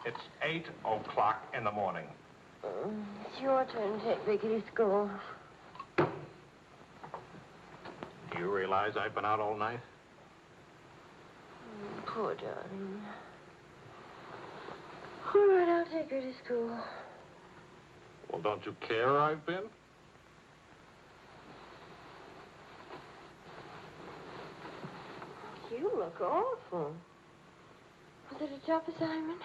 It's 8 o'clock in the morning. It's your turn to take Vicky to school. Do you realize I've been out all night? Poor darling. All right, I'll take her to school. Well, don't you care where I've been? You look awful. Was it a tough assignment?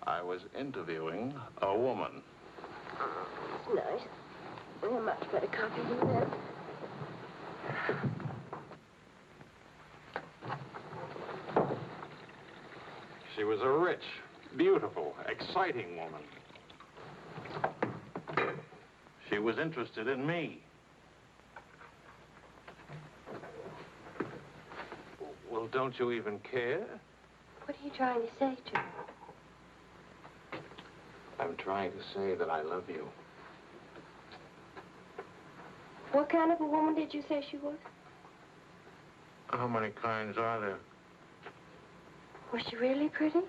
I was interviewing a woman. It's nice. We're a much better copy than that. She was a rich, beautiful, exciting woman. She was interested in me. Well, don't you even care? What are you trying to say to her? I'm trying to say that I love you. What kind of a woman did you say she was? How many kinds are there? Was she really pretty?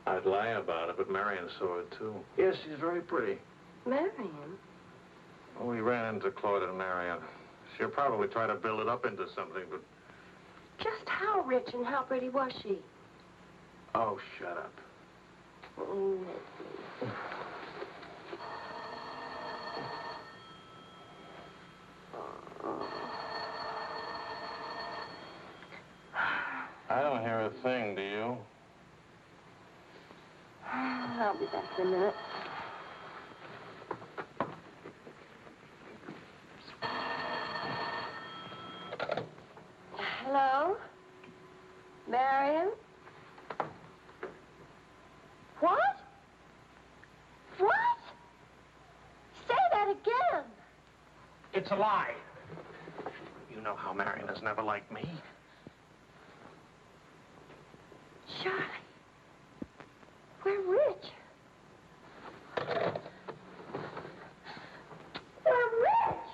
I'd lie about it, but Marion saw it, too. Yes, she's very pretty. Marion? Well, we ran into Claude and Marion. She'll probably try to build it up into something, but... Just how rich and how pretty was she? Oh, shut up. Oh, Leslie. I don't hear a thing, do you? I'll be back in a minute. Hello? Marion? What? What? Say that again. It's a lie. You know how Marion has never liked me. Charlie, we're rich. We're rich.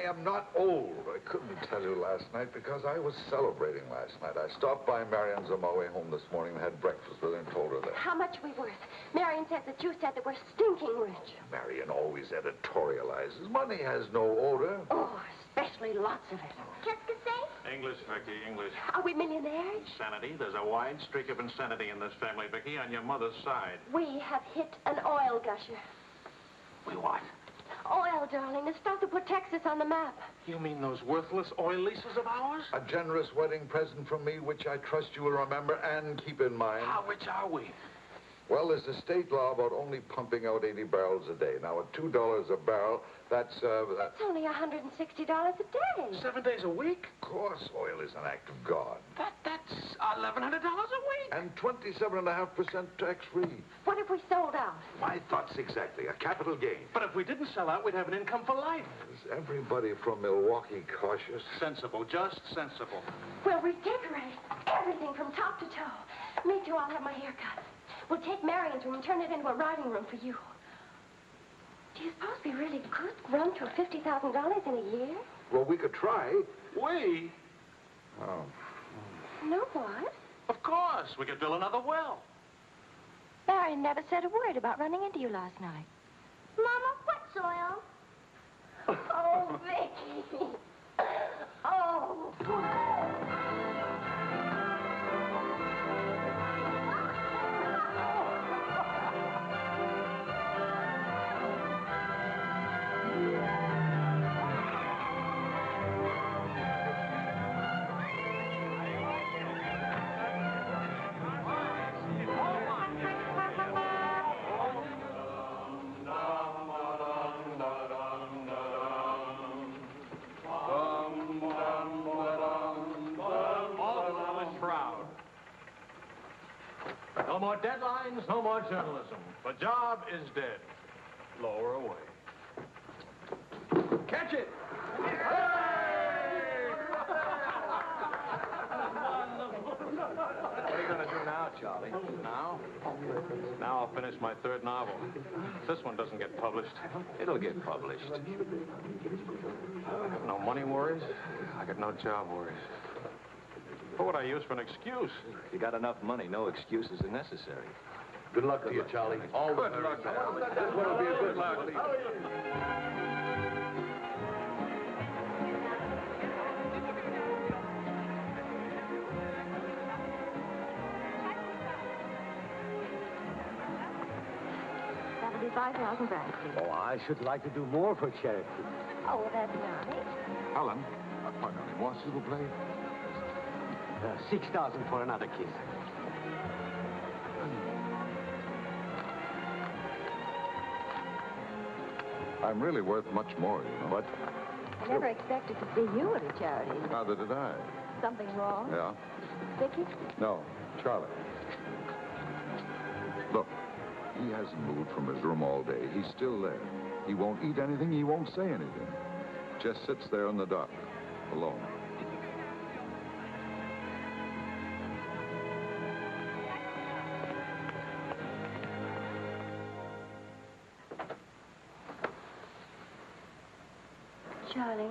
am not old. I couldn't tell you last night because I was celebrating last night. I stopped by Marian's on my way home this morning and had breakfast with her and told her that. How much are we worth? Marion says that you said that we're stinking rich. Marian always editorializes. Money has no odor. Oh, especially lots of it. Qu'est-ce que c'est? English, Vicky, English. Are we millionaires? Insanity. There's a wide streak of insanity in this family, Vicky, on your mother's side. We have hit an oil gusher. We what? Oil, darling, the stuff that put Texas on the map. You mean those worthless oil leases of ours? A generous wedding present from me, which I trust you will remember and keep in mind. How rich are we? Well, there's a state law about only pumping out 80 barrels a day. Now, at $2 a barrel, that's only $160 a day. 7 days a week? Of course, oil is an act of God. That's $1,100 a week. And 27.5% tax-free. What if we sold out? My thoughts exactly. A capital gain. But if we didn't sell out, we'd have an income for life. Is everybody from Milwaukee cautious? Sensible, just sensible. We'll redecorate everything from top to toe. Me too, I'll have my hair cut. We'll take Marion's room and turn it into a riding room for you. Do you suppose we really could run to $50,000 in a year? Well, we could try. We? Oh. No, what? Of course. We could build another well. Marion never said a word about running into you last night. Mama, what's oil? Oh, Vicky. Oh. No more deadlines, no more journalism. The job is dead. Lower away. Catch it! What are you going to do now, Charlie? Now? Now I'll finish my third novel. This one doesn't get published. It'll get published. I got no money worries. I got no job worries. What would I use for an excuse? If you got enough money, no excuses are necessary. Good luck to you, Charlie. All the Good luck, Charlie. This one will be a good luck. That'll be 5,000 francs. Oh, I should like to do more for charity. Oh, well, that's nice. Alan, pardonnez-moi, s'il vous plaît. 6,000 for another kiss. I'm really worth much more, you know. What? I never expected to see you at a charity. Neither did I. Something wrong? Yeah? Vicky? No, Charlie. Look, he hasn't moved from his room all day. He's still there. He won't eat anything. He won't say anything. Just sits there in the dark, alone. Charlie.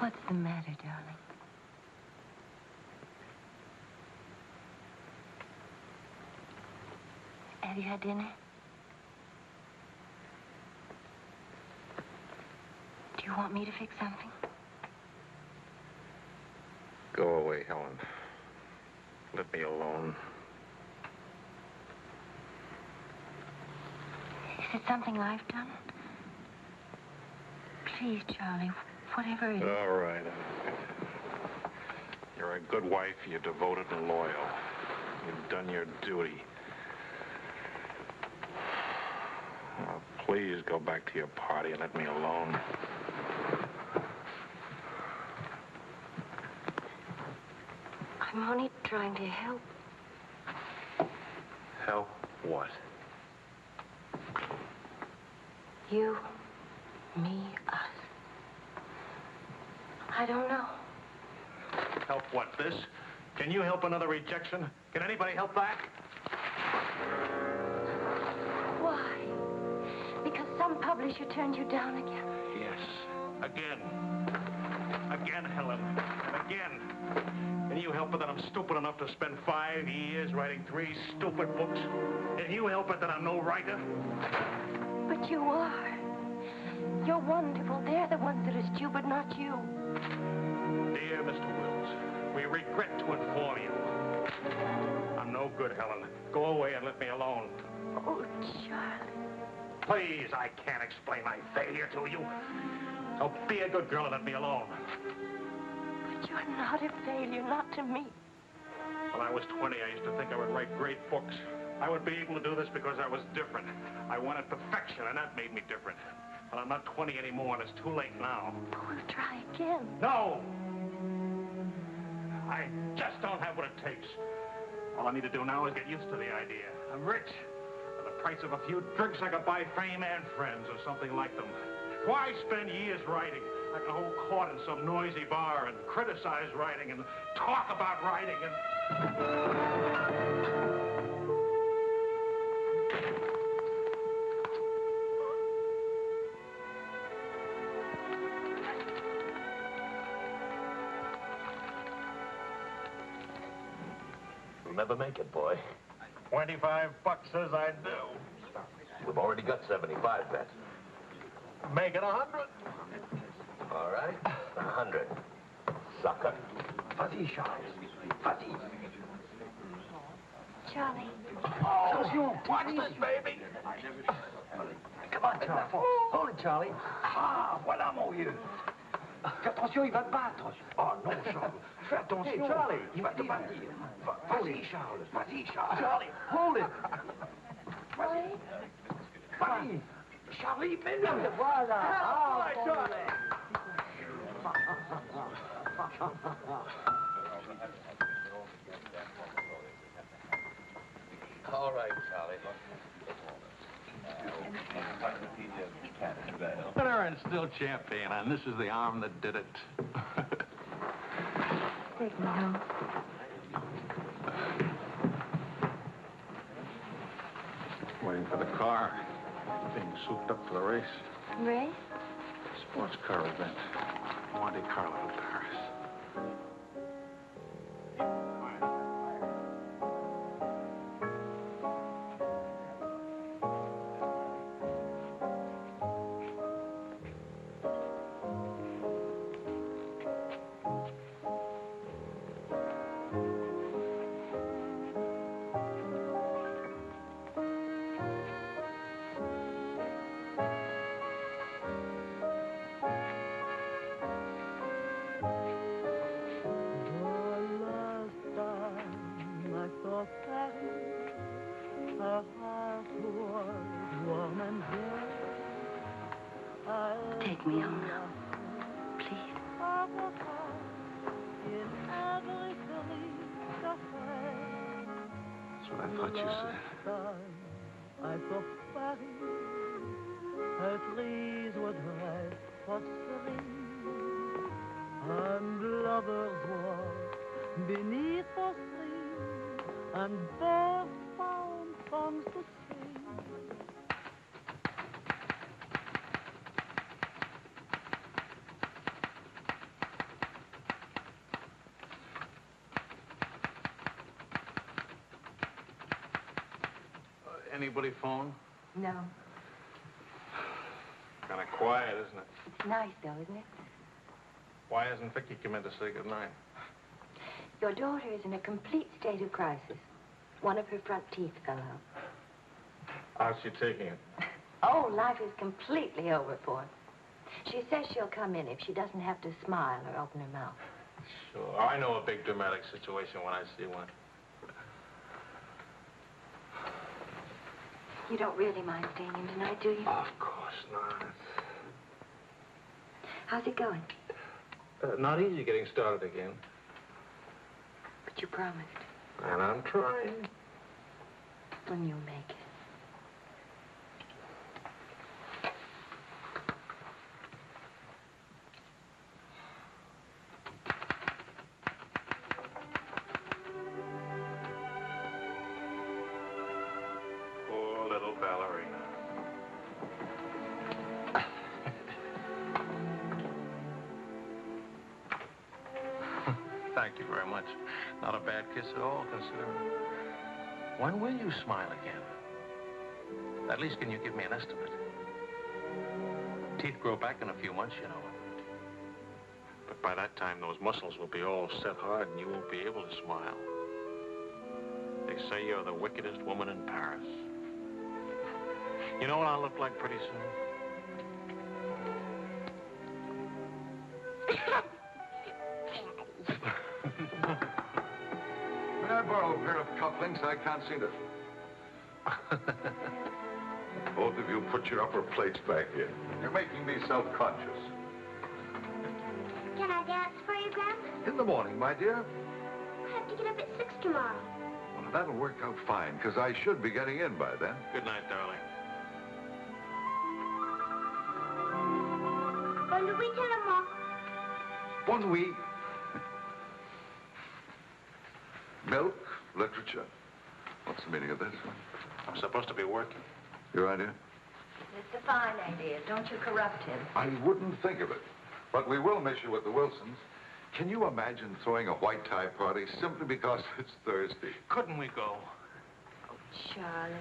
What's the matter, darling? Have you had dinner? Do you want me to fix something? Go away, Helen. Let me alone. Is it something I've done? Please, Charlie, whatever it is. All right. You're a good wife. You're devoted and loyal. You've done your duty. Oh, please go back to your party and let me alone. I'm only trying to help. Help what? You, me, us. I don't know. Help what, this? Can you help another rejection? Can anybody help that? Why? Because some publisher turned you down again? Yes. Again. Again, Helen. And again. Can you help it that I'm stupid enough to spend 5 years writing 3 stupid books? Can you help it that I'm no writer? But you are. You're wonderful. They're the ones that are stupid, not you. Dear Mr. Wills, we regret to inform you. I'm no good, Helen. Go away and let me alone. Oh, Charlie. Please, I can't explain my failure to you. So be a good girl and let me alone. But you're not a failure, not to me. When I was 20, I used to think I would write great books. I would be able to do this because I was different. I wanted perfection, and that made me different. But I'm not 20 anymore, and it's too late now. We'll try again. No! I just don't have what it takes. All I need to do now is get used to the idea. I'm rich. For the price of a few drinks, I could buy fame and friends or something like them. Why spend years writing? I can hold court in some noisy bar and criticize writing and talk about writing and... You'll never make it, boy. $25 says I do. We've already got 75 bet. Make it 100. All right, 100. Sucker. Vas-y, Charles. Vas-y. Charlie. Attention, watch this, baby. Come on, Charlie. Hold it, Charlie. Ah, voilà, mon vieux. Fais attention, il va te battre. Oh, non, Charles. Fais attention. Hey, Charlie. Il va te battre. Vas-y, Charles. Vas-y, Charles. Charlie, hold it. Vas-y. Vas-y. Charlie, mets-le. Voilà. Ah, Charlie. All right, Charlie. Winner and still champion, and this is the arm that did it. Take me home. Waiting for the car. Being souped up for the race. Race? Sports car event. Monte Carlo, Paris. Take me home now, please. That's what I thought you said. I saw Paris, her trees were dry, fostering, and lovers walked beneath the trees, and birds found songs to sing. Anybody phone? No. Kind of quiet, isn't it? Nice, though, isn't it? Why hasn't Vicky come in to say goodnight? Your daughter is in a complete state of crisis. One of her front teeth fell out. How's she taking it? Oh, life is completely over for her. She says she'll come in if she doesn't have to smile or open her mouth. Sure. I know a big dramatic situation when I see one. You don't really mind staying in tonight, do you? Of course not. How's it going? Not easy getting started again. But you promised. And I'm trying. When you make it. Poor little ballerina. Thank you very much. Not a bad kiss at all, considering. When will you smile again? At least can you give me an estimate? Teeth grow back in a few months, you know. But by that time, those muscles will be all set hard and you won't be able to smile. They say you're the wickedest woman in Paris. You know what I'll look like pretty soon? May I borrow a pair of cufflinks? I can't seem to... Both of you put your upper plates back in. You're making me self-conscious. Can I dance for you, Grandpa? In the morning, my dear. I have to get up at 6 tomorrow. Well, that'll work out fine, because I should be getting in by then. Good night, darling. Bonne nuit, maman. Bon nuit. Milk, literature. What's the meaning of this? I'm supposed to be working. Your idea? It's a fine idea. Don't you corrupt him. I wouldn't think of it. But we will miss you with the Wilsons. Can you imagine throwing a white tie party simply because it's Thursday? Couldn't we go? Oh, Charlie.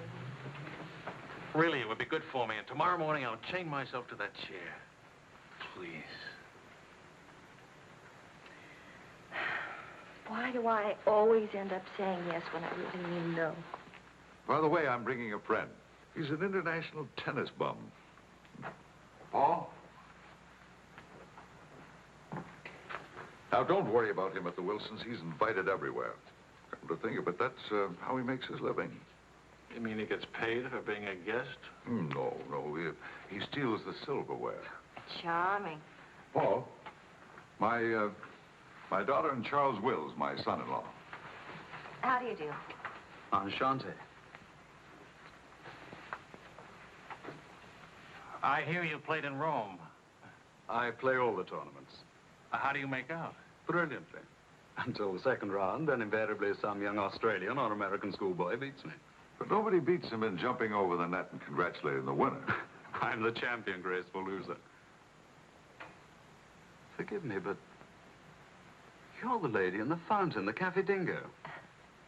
Really, it would be good for me. And tomorrow morning, I'll chain myself to that chair. Please. Why do I always end up saying yes when I really mean no? By the way, I'm bringing a friend. He's an international tennis bum. Paul? Now, don't worry about him at the Wilsons. He's invited everywhere. Come to think of it, that's how he makes his living. You mean he gets paid for being a guest? No. He steals the silverware. Charming. Paul, my daughter and Charles Wills, my son-in-law. How do you do? Enchanté. I hear you played in Rome. I play all the tournaments. How do you make out? Brilliantly. Until the second round, then invariably some young Australian or American schoolboy beats me. But nobody beats him in jumping over the net and congratulating the winner. I'm the champion, graceful loser. Forgive me, but you're the lady in the fountain, the Café Dingo.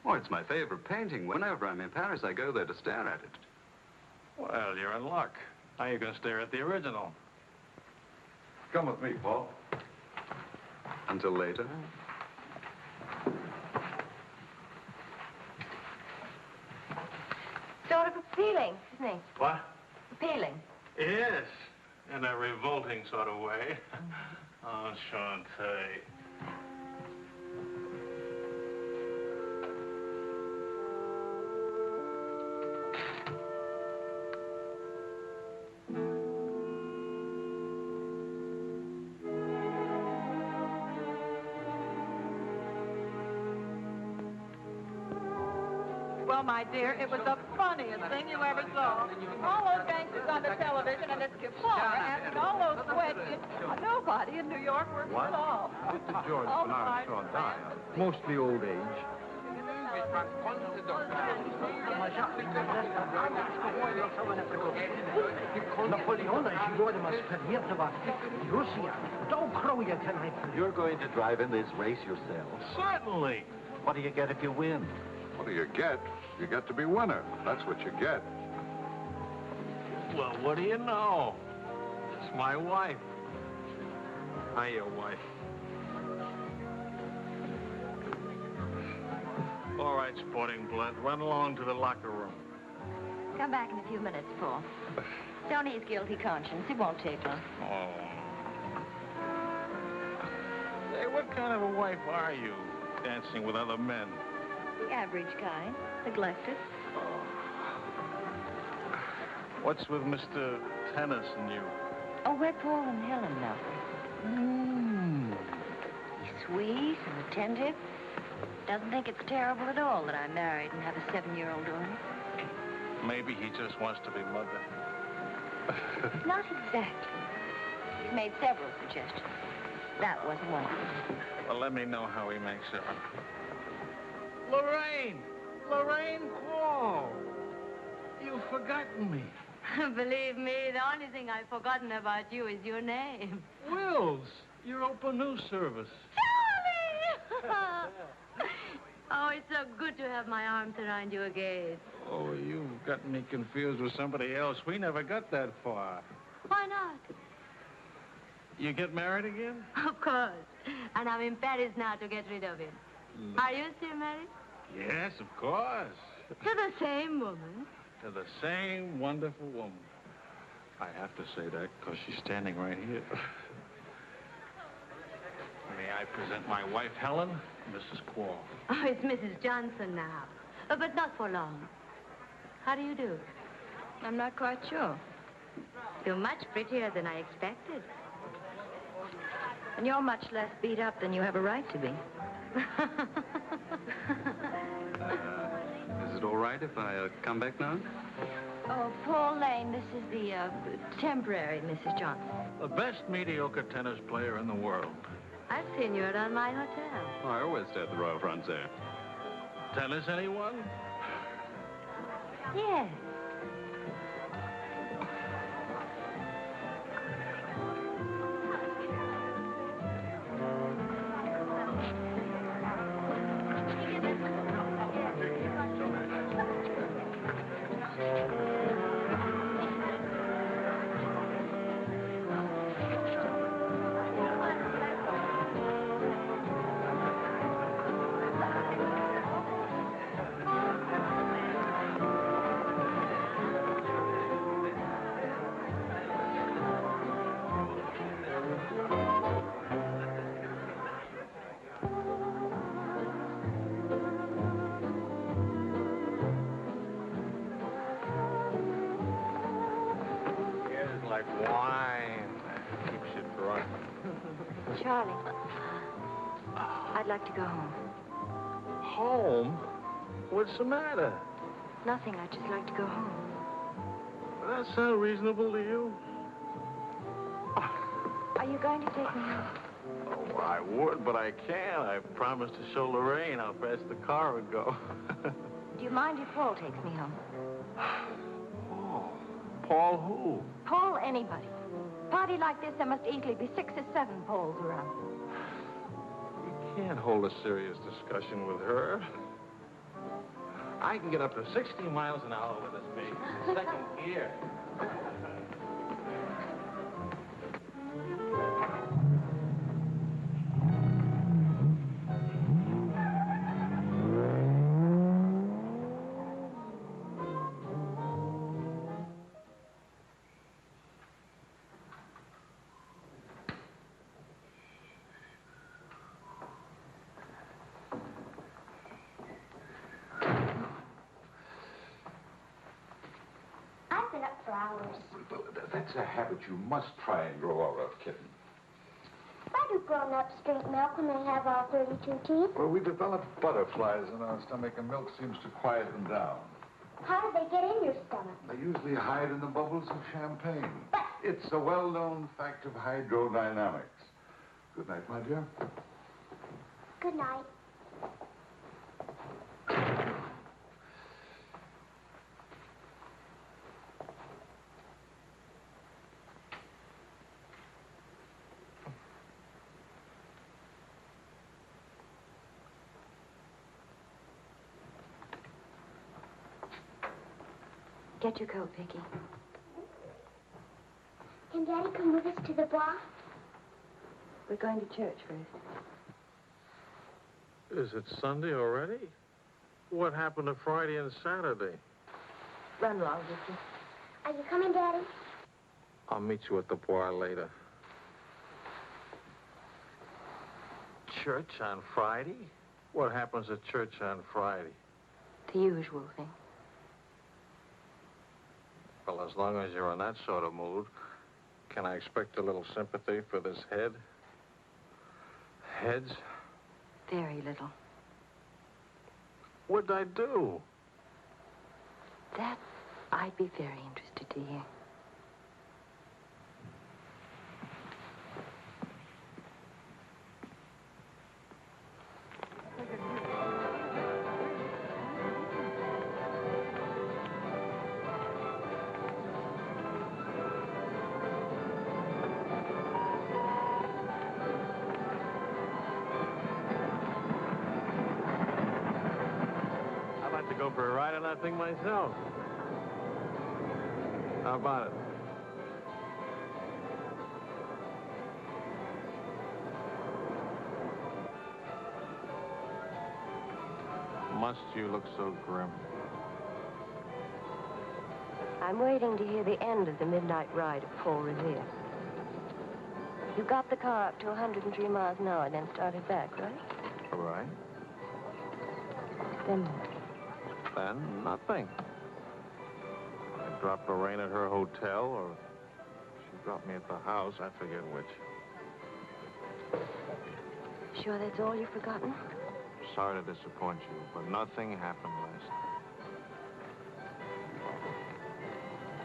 Oh, it's my favorite painting. Whenever I'm in Paris, I go there to stare at it. Well, you're in luck. Now you're going to stare at the original. Come with me, Paul. Until later. Sort of appealing, isn't he? What? Appealing. Yes, in a revolting sort of way. Enchanté. Well, my dear, it was the funniest thing you ever saw. All those gangsters on the television and this kefar asking all those questions. Nobody in New York works at all. Mr. George All Bernard the saw die. Mostly old age. You're going to drive in this race yourself. Certainly. What do you get if you win? What do you get? You get to be winner. That's what you get. Well, what do you know? It's my wife. Hiya, wife. All right, sporting blood, run along to the locker room. Come back in a few minutes, Paul. It's only his guilty conscience. It won't take long. Oh. Say, what kind of a wife are you, dancing with other men? The average kind. Neglected. What's with Mr. Tennis and you? Oh, we're Paul and Helen now. He's sweet and attentive. Doesn't think it's terrible at all that I'm married and have a 7-year-old daughter. Maybe he just wants to be mother. Not exactly. He's made several suggestions. That wasn't one of them. Well, let me know how he makes it. Lorraine! Lorraine Paul! You've forgotten me. Believe me, the only thing I've forgotten about you is your name. Wills, your open news service. Charlie! Oh, it's so good to have my arms around you again. Oh, you've gotten me confused with somebody else. We never got that far. Why not? You get married again? Of course. And I'm in Paris now to get rid of him. Are you still married? Yes, of course. To the same woman? To the same wonderful woman. I have to say that because she's standing right here. May I present my wife, Helen, Mrs. Quall. Oh, it's Mrs. Johnson now. But not for long. How do you do? I'm not quite sure. You're much prettier than I expected. And you're much less beat up than you have a right to be. Is it all right if I come back now? Oh, Paul Lane, this is the temporary Mrs. Johnson. The best mediocre tennis player in the world. I've seen you around my hotel. Oh, I always stay at the Royal Frontier. Tennis, anyone? Yes. Like wine. Keeps you drunk. Charlie, I'd like to go home. Home? What's the matter? Nothing, I'd just like to go home. Does that sound reasonable to you? Are you going to take me home? Oh, I would, but I can't. I promised to show Lorraine how fast the car would go. Do you mind if Paul takes me home? Paul who? Paul anybody. Party like this, there must easily be 6 or 7 Pauls around. You can't hold a serious discussion with her. I can get up to 60 miles an hour with this baby. Second gear. I've been up for hours. Well, that's a habit you must try and grow out of, kitten. Why do grown-ups drink milk when they have all 32 teeth? Well, we develop butterflies in our stomach, and milk seems to quiet them down. How do they get in your stomach? They usually hide in the bubbles of champagne. It's a well-known fact of hydrodynamics. Good night, my dear. Good night. Get your coat, Vicky. Can Daddy come with us to the bar? We're going to church first. Is it Sunday already? What happened to Friday and Saturday? Run along, Vicky. Are you coming, Daddy? I'll meet you at the bar later. Church on Friday? What happens at church on Friday? The usual thing. Well, as long as you're in that sort of mood, can I expect a little sympathy for this head? Heads? Very little. What'd I do? That I'd be very interested to hear. I'd like to go for a ride on that thing myself. How about it? Must you look so grim? I'm waiting to hear the end of the midnight ride of Paul Revere. You got the car up to 103 miles an hour, then started back, right? All right. Then what? Then nothing. I dropped Lorraine at her hotel, or she dropped me at the house. I forget which. Sure that's all you've forgotten? Sorry to disappoint you, but nothing happened last night.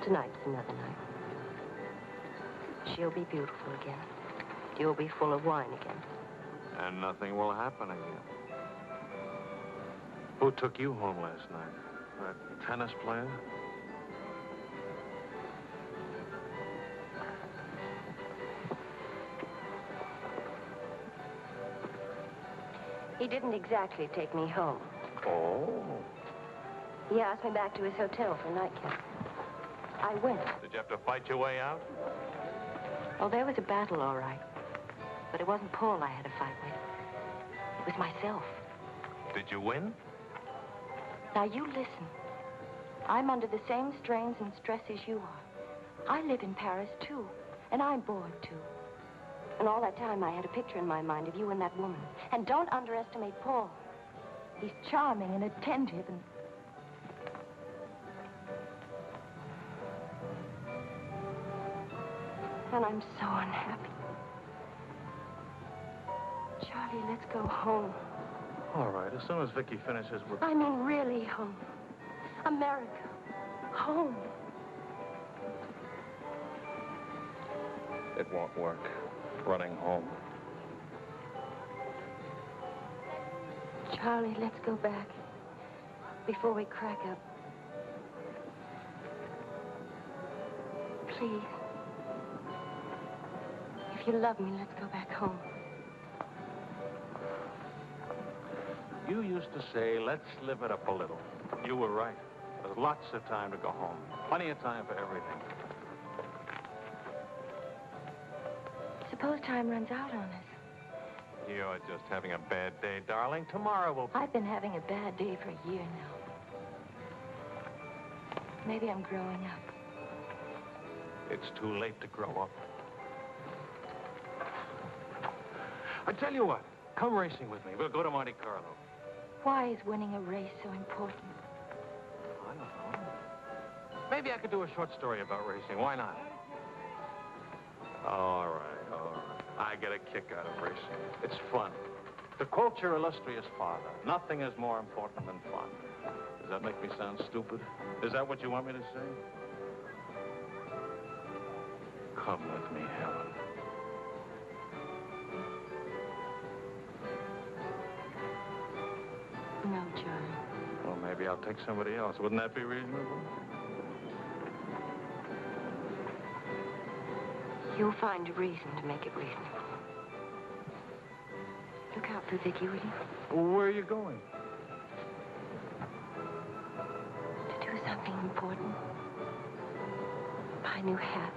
Tonight's another night. She'll be beautiful again. You'll be full of wine again. And nothing will happen again. Who took you home last night? That tennis player? He didn't exactly take me home. Oh. He asked me back to his hotel for a nightcap. I went. Did you have to fight your way out? Oh, there was a battle, all right. But it wasn't Paul I had to fight with. It was myself. Did you win? Now, you listen. I'm under the same strains and stresses you are. I live in Paris, too. And I'm bored, too. And all that time, I had a picture in my mind of you and that woman. And don't underestimate Paul. He's charming and attentive and... And I'm so unhappy. Charlie, let's go home. All right, as soon as Vicky finishes, we're... I mean, really home. America. Home. It won't work. Running home. Charlie, let's go back. Before we crack up. Please. If you love me, let's go back home. You used to say, let's live it up a little. You were right. There's lots of time to go home. Plenty of time for everything. Suppose time runs out on us. You're just having a bad day, darling. Tomorrow will be... I've been having a bad day for a year now. Maybe I'm growing up. It's too late to grow up. I tell you what, come racing with me. We'll go to Monte Carlo. Why is winning a race so important? I don't know. Maybe I could do a short story about racing. Why not? All right, all right. I get a kick out of racing. It's fun. To quote your illustrious father, nothing is more important than fun. Does that make me sound stupid? Is that what you want me to say? Come with me, Helen. No, Charlie. Well, maybe I'll take somebody else. Wouldn't that be reasonable? You'll find a reason to make it reasonable. Look out for Vicky, will you? Where are you going? To do something important. Buy a new hat.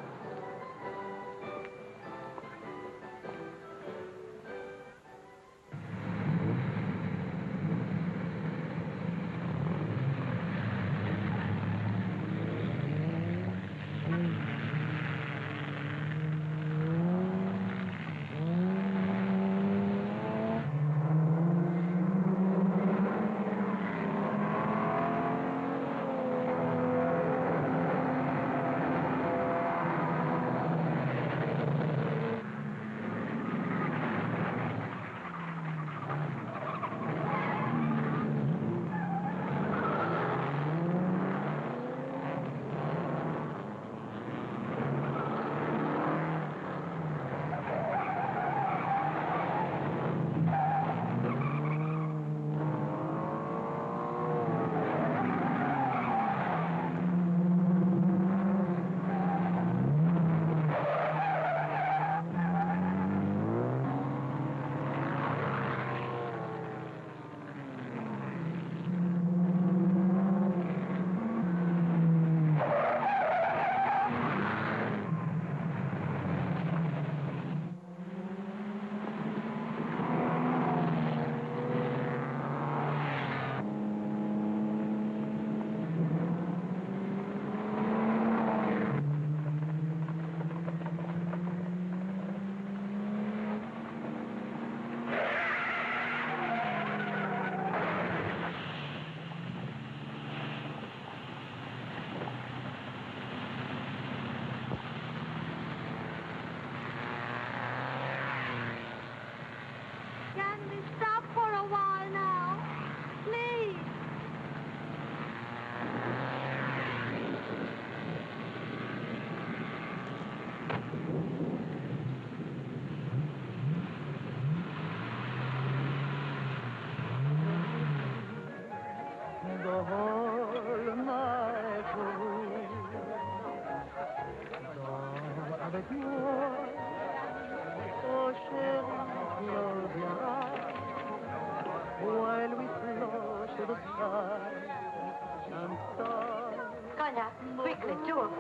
on now. Quickly, 2 of them.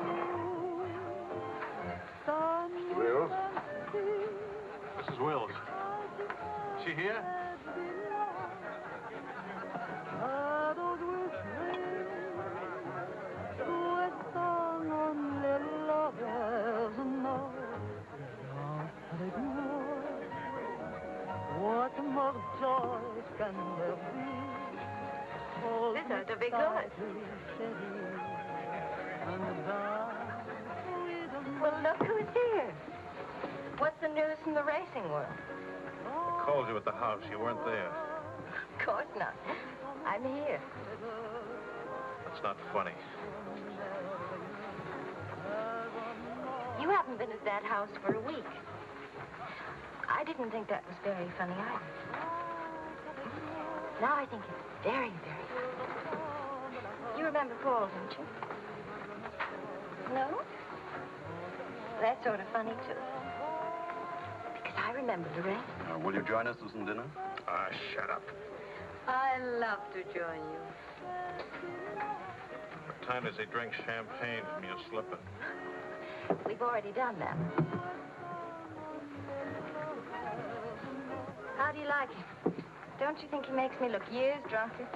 Mr. Wills? Mrs. Wills. Is she here? What more joy can there be? This ought to be good. Well, look who's here. What's the news from the racing world? I called you at the house. You weren't there. Of course not. I'm here. That's not funny. You haven't been at that house for a week. I didn't think that was very funny either. Now I think it's very, very funny. You remember Paul, don't you? No? That's sort of funny, too. Because I remember Lorraine. Will you join us for some dinner? Ah, shut up. I love to join you. What time does he drink champagne from your slipper? We've already done that. How do you like him? Don't you think he makes me look years drunker?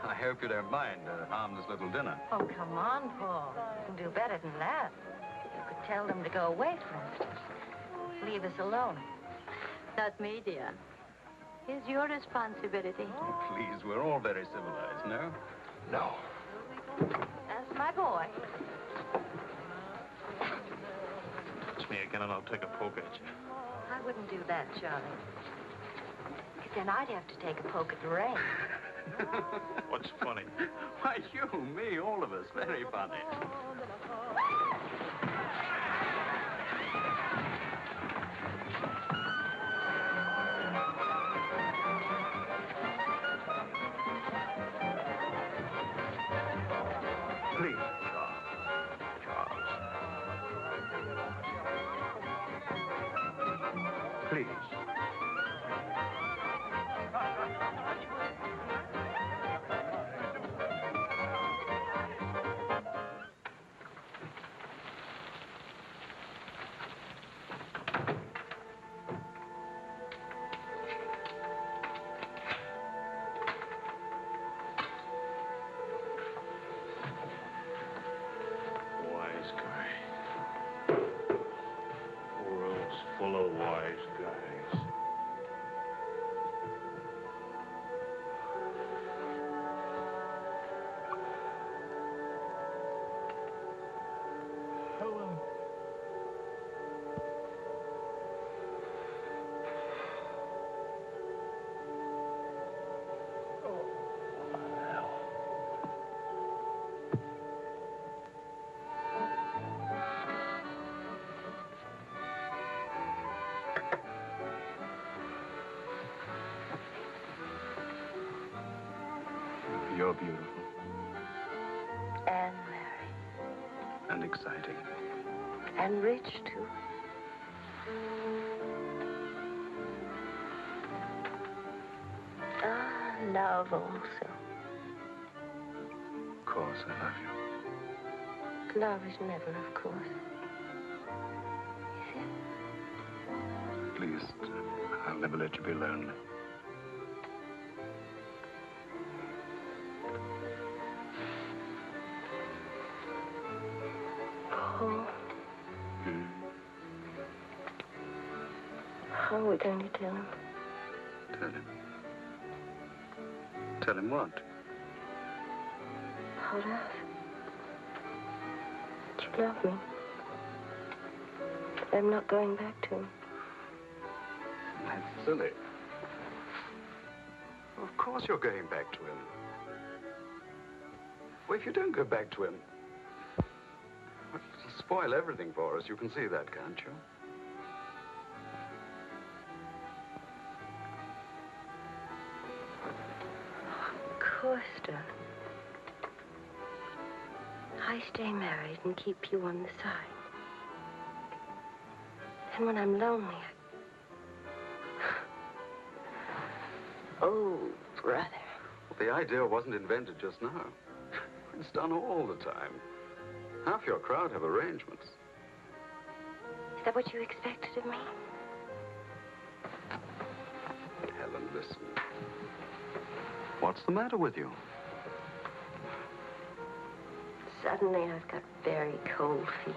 I hope you don't mind a harmless little dinner. Oh, come on, Paul. You can do better than that. You could tell them to go away, for instance. Leave us alone. Not me, dear. It's your responsibility. Oh, please, we're all very civilized, no? No. That's my boy. Touch me again and I'll take a poke at you. I wouldn't do that, Charlie. Because then I'd have to take a poke at Lorraine. What's funny? Why, you, me, all of us, very funny. Please, Charles. Please. Wise guy. World's full of wise guys. You're beautiful. And married. And exciting. And rich, too. Ah, love also. Of course, I love you. Love is never, of course. Is it? Please, I'll never let you be lonely. Paul. How are we going to tell him? Tell him. Tell him what? Hold on. That you love me. I'm not going back to him. That's silly. Of course you're going back to him. Well, if you don't go back to him, it'll spoil everything for us. You can see that, can't you? Of course, darling. I stay married and keep you on the side. And when I'm lonely, Oh, brother. Well, the idea wasn't invented just now. It's done all the time. Half your crowd have arrangements. Is that what you expected of me? Helen, listen. What's the matter with you? Suddenly, I've got very cold feet.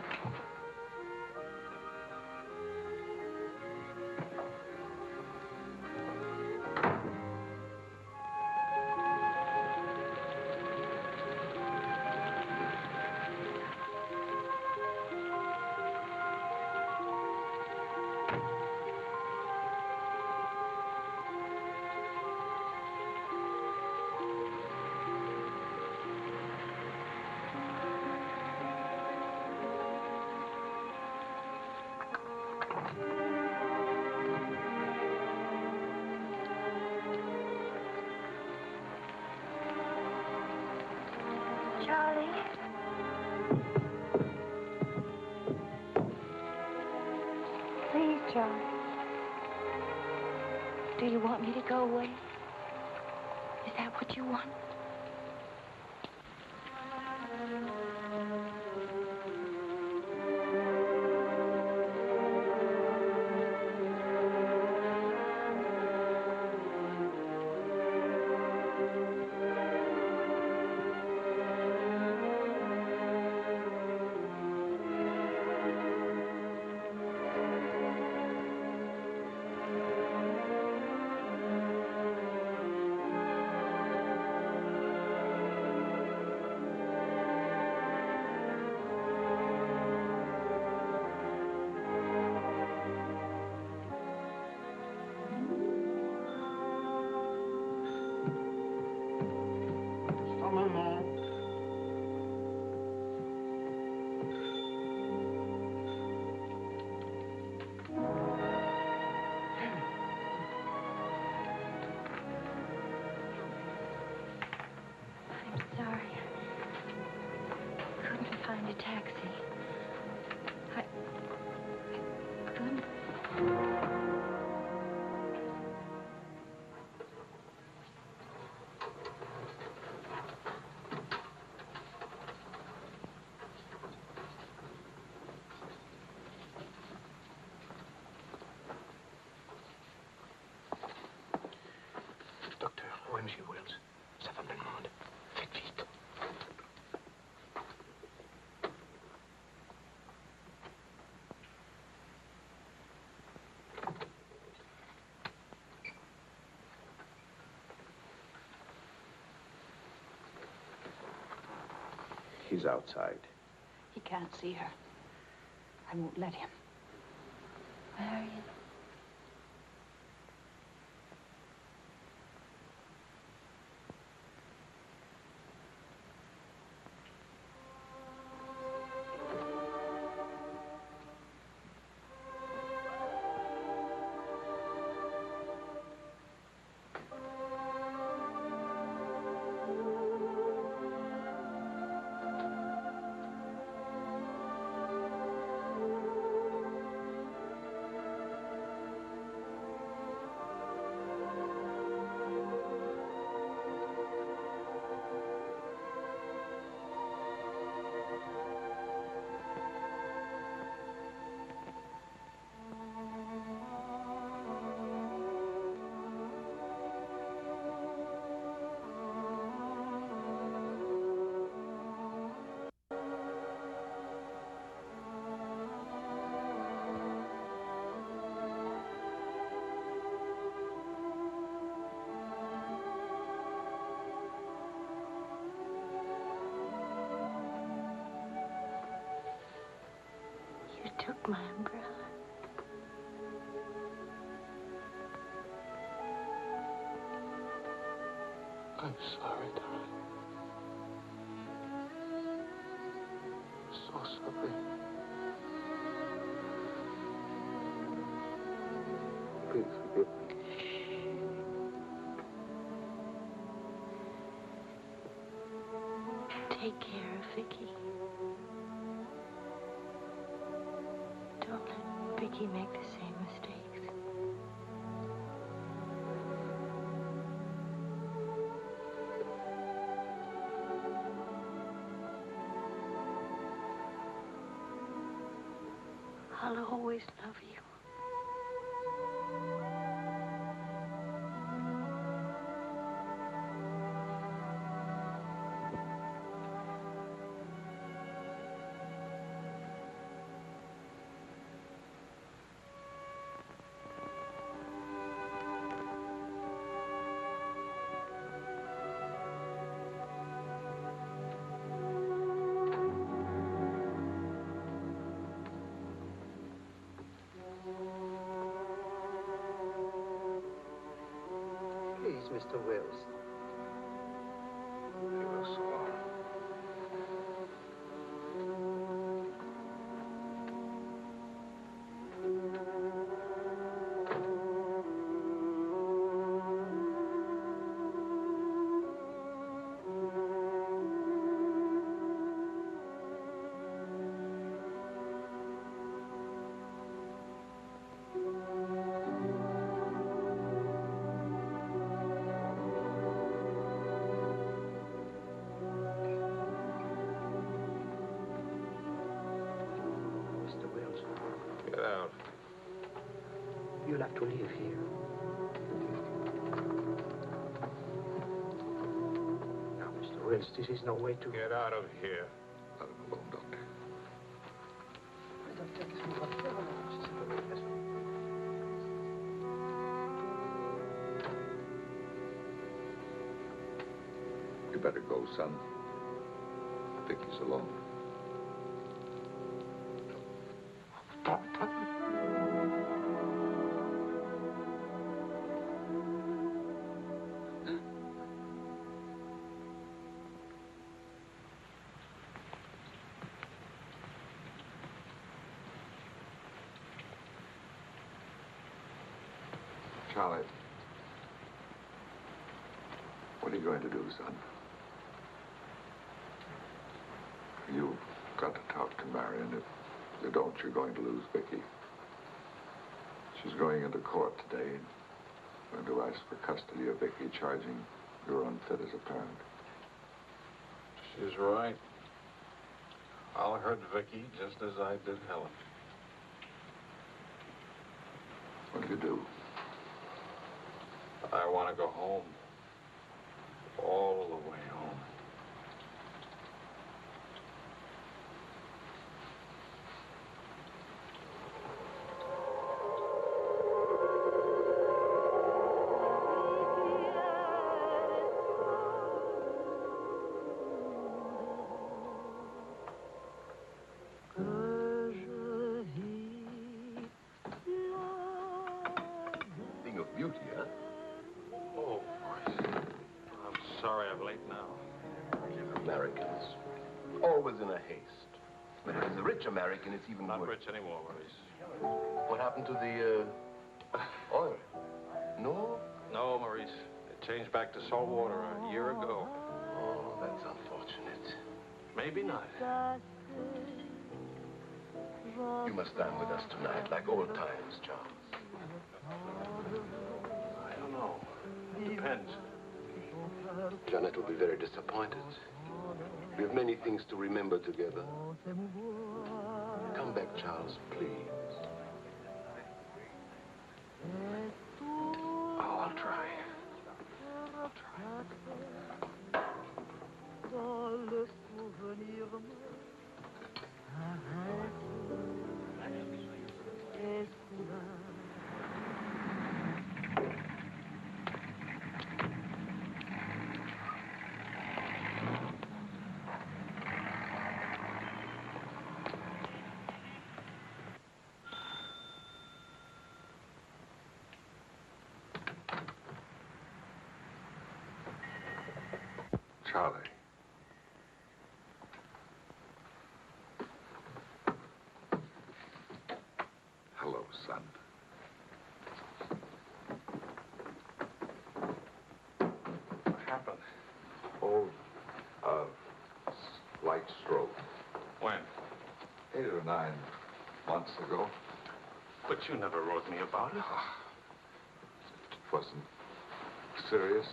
Charlie? Please, Charlie. Do you want me to go away? Is that what you want? Find a taxi. I couldn't. Docteur, OMG Wells, sa femme me demande. Faites vite. He's outside. He can't see her. I won't let him. Marion. You took my umbrella. I'm sorry, darling. So sorry. Please forgive me. Take care of Vicky. Don't let Vicky make the same mistakes. I'll always love you. Please, Mr. Wills. Get out. You'll have to leave here. Now, Mr. Wills, this is no way to... Get out of here. Let him alone, Doctor. You better go, son. Vicky's alone. Charlie, what are you going to do, son? You've got to talk to Marion. If you don't, you're going to lose Vicky. She's going into court today and going to ask for custody of Vicky, charging you're unfit as a parent. She's right. I'll hurt Vicky just as I did Helen. What do you do? I want to go home. All the way home. Thing of beauty, huh? Oh, Maurice. I'm sorry I'm late now. Americans. Always in a haste. But as a rich American, it's even Not worse. rich anymore, Maurice. What happened to the, oil? No? No, Maurice. It changed back to salt water a year ago. Oh, that's unfortunate. Maybe not. You must dine with us tonight, like old times, Charles. I don't know. It depends. Janet will be very disappointed. We have many things to remember together. Come back, Charles, please. Oh, I'll try. I'll try. Charlie. Hello, son. What happened? Oh, slight stroke. When? 8 or 9 months ago. But you never wrote me about it. It wasn't serious.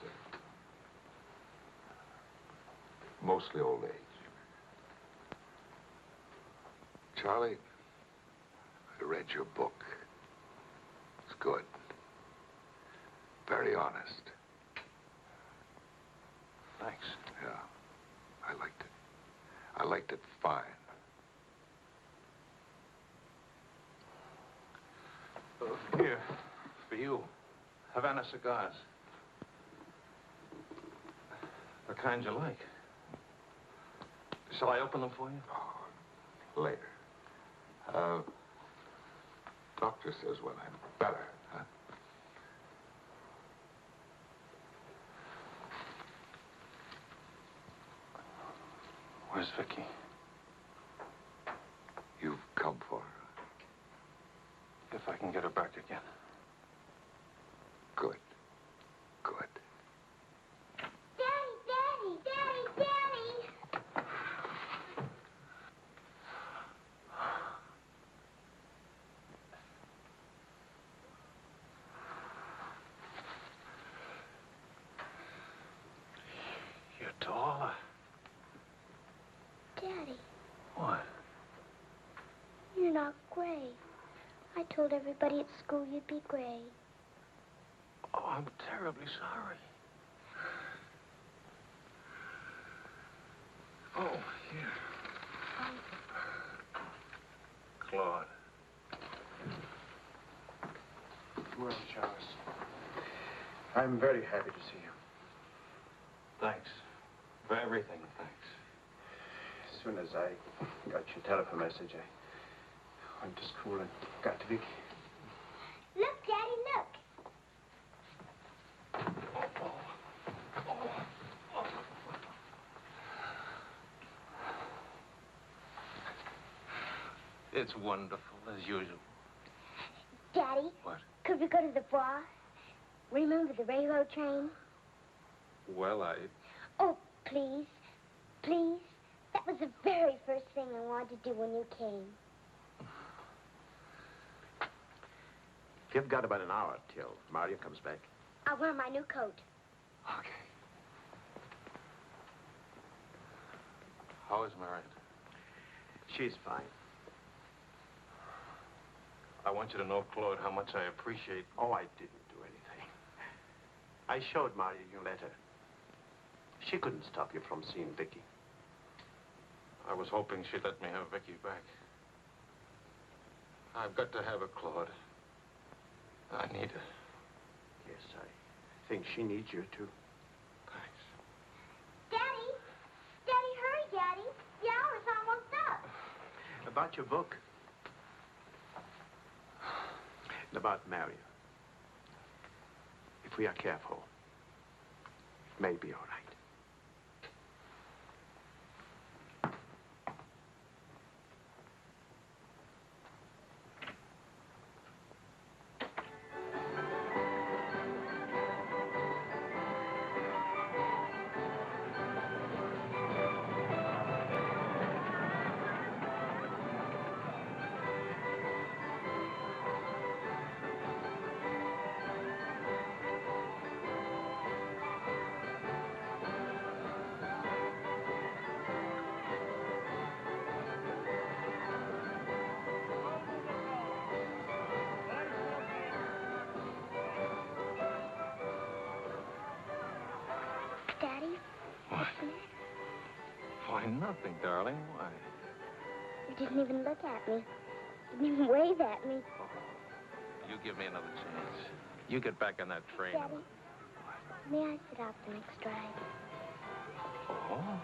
Mostly old age. Charlie, I read your book. It's good. Very honest. Thanks. Yeah. I liked it. I liked it fine. Here, for you. Havana cigars. The kind you like. Shall I open them for you? Oh, later. Doctor says when I'm better, huh? Where's Vicky? You've come for her. If I can get her back again. Good. Good. Daddy, Daddy, Daddy, Daddy! You're taller. Daddy, What? you're not gray. I told everybody at school you'd be gray. Oh, I'm terribly sorry. Oh, here. Claude. Well, Charles, I'm very happy to see you. Thanks. For everything, thanks. As soon as I got your telephone message, I went to school and got to Vicky. Look, Daddy, look. It's wonderful, as usual. Daddy? What? Could we go to the bar? Remember the railroad train? Well, Oh, please. Please. That was the very first thing I wanted to do when you came. You've got about an hour till Mario comes back. I'll wear my new coat. Okay. How is Marion? She's fine. I want you to know, Claude, how much I appreciate... Oh, I didn't do anything. I showed Mario your letter. She couldn't stop you from seeing Vicky. I was hoping she'd let me have Vicky back. I've got to have her, Claude. I need her. Yes, I think she needs you, too. Thanks. Daddy! Daddy, hurry, Daddy. The hour's almost up. About your book. And about Mario. If we are careful, it may be all right. Daddy? What? Why, nothing, darling. Why? You didn't even look at me. Didn't even wave at me. You give me another chance. You get back on that train. Daddy, may I sit out the next ride? Oh?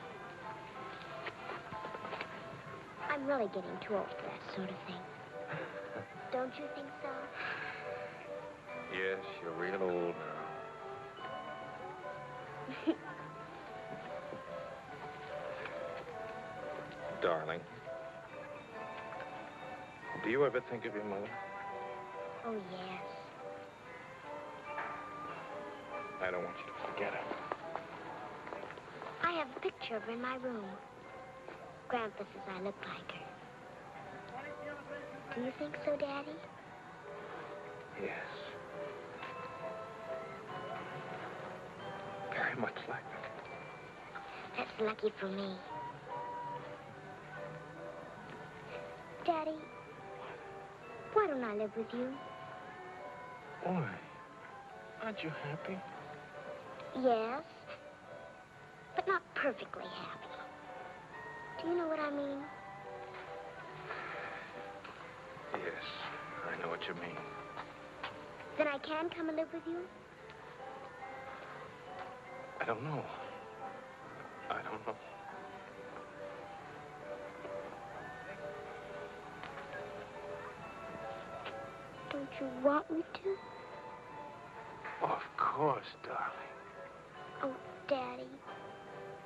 I'm really getting too old for that sort of thing. Don't you think so? Yes, you're real old now. Darling, do you ever think of your mother? Oh, yes. I don't want you to forget her. I have a picture of her in my room. Grandpa says I look like her. Do you think so, Daddy? Yes. Very much like her. That's lucky for me. Daddy, why don't I live with you? Boy, aren't you happy? Yes, but not perfectly happy. Do you know what I mean? Yes, I know what you mean. Then I can come and live with you? I don't know. I don't know. Don't you want me to? Of course, darling. Oh, Daddy,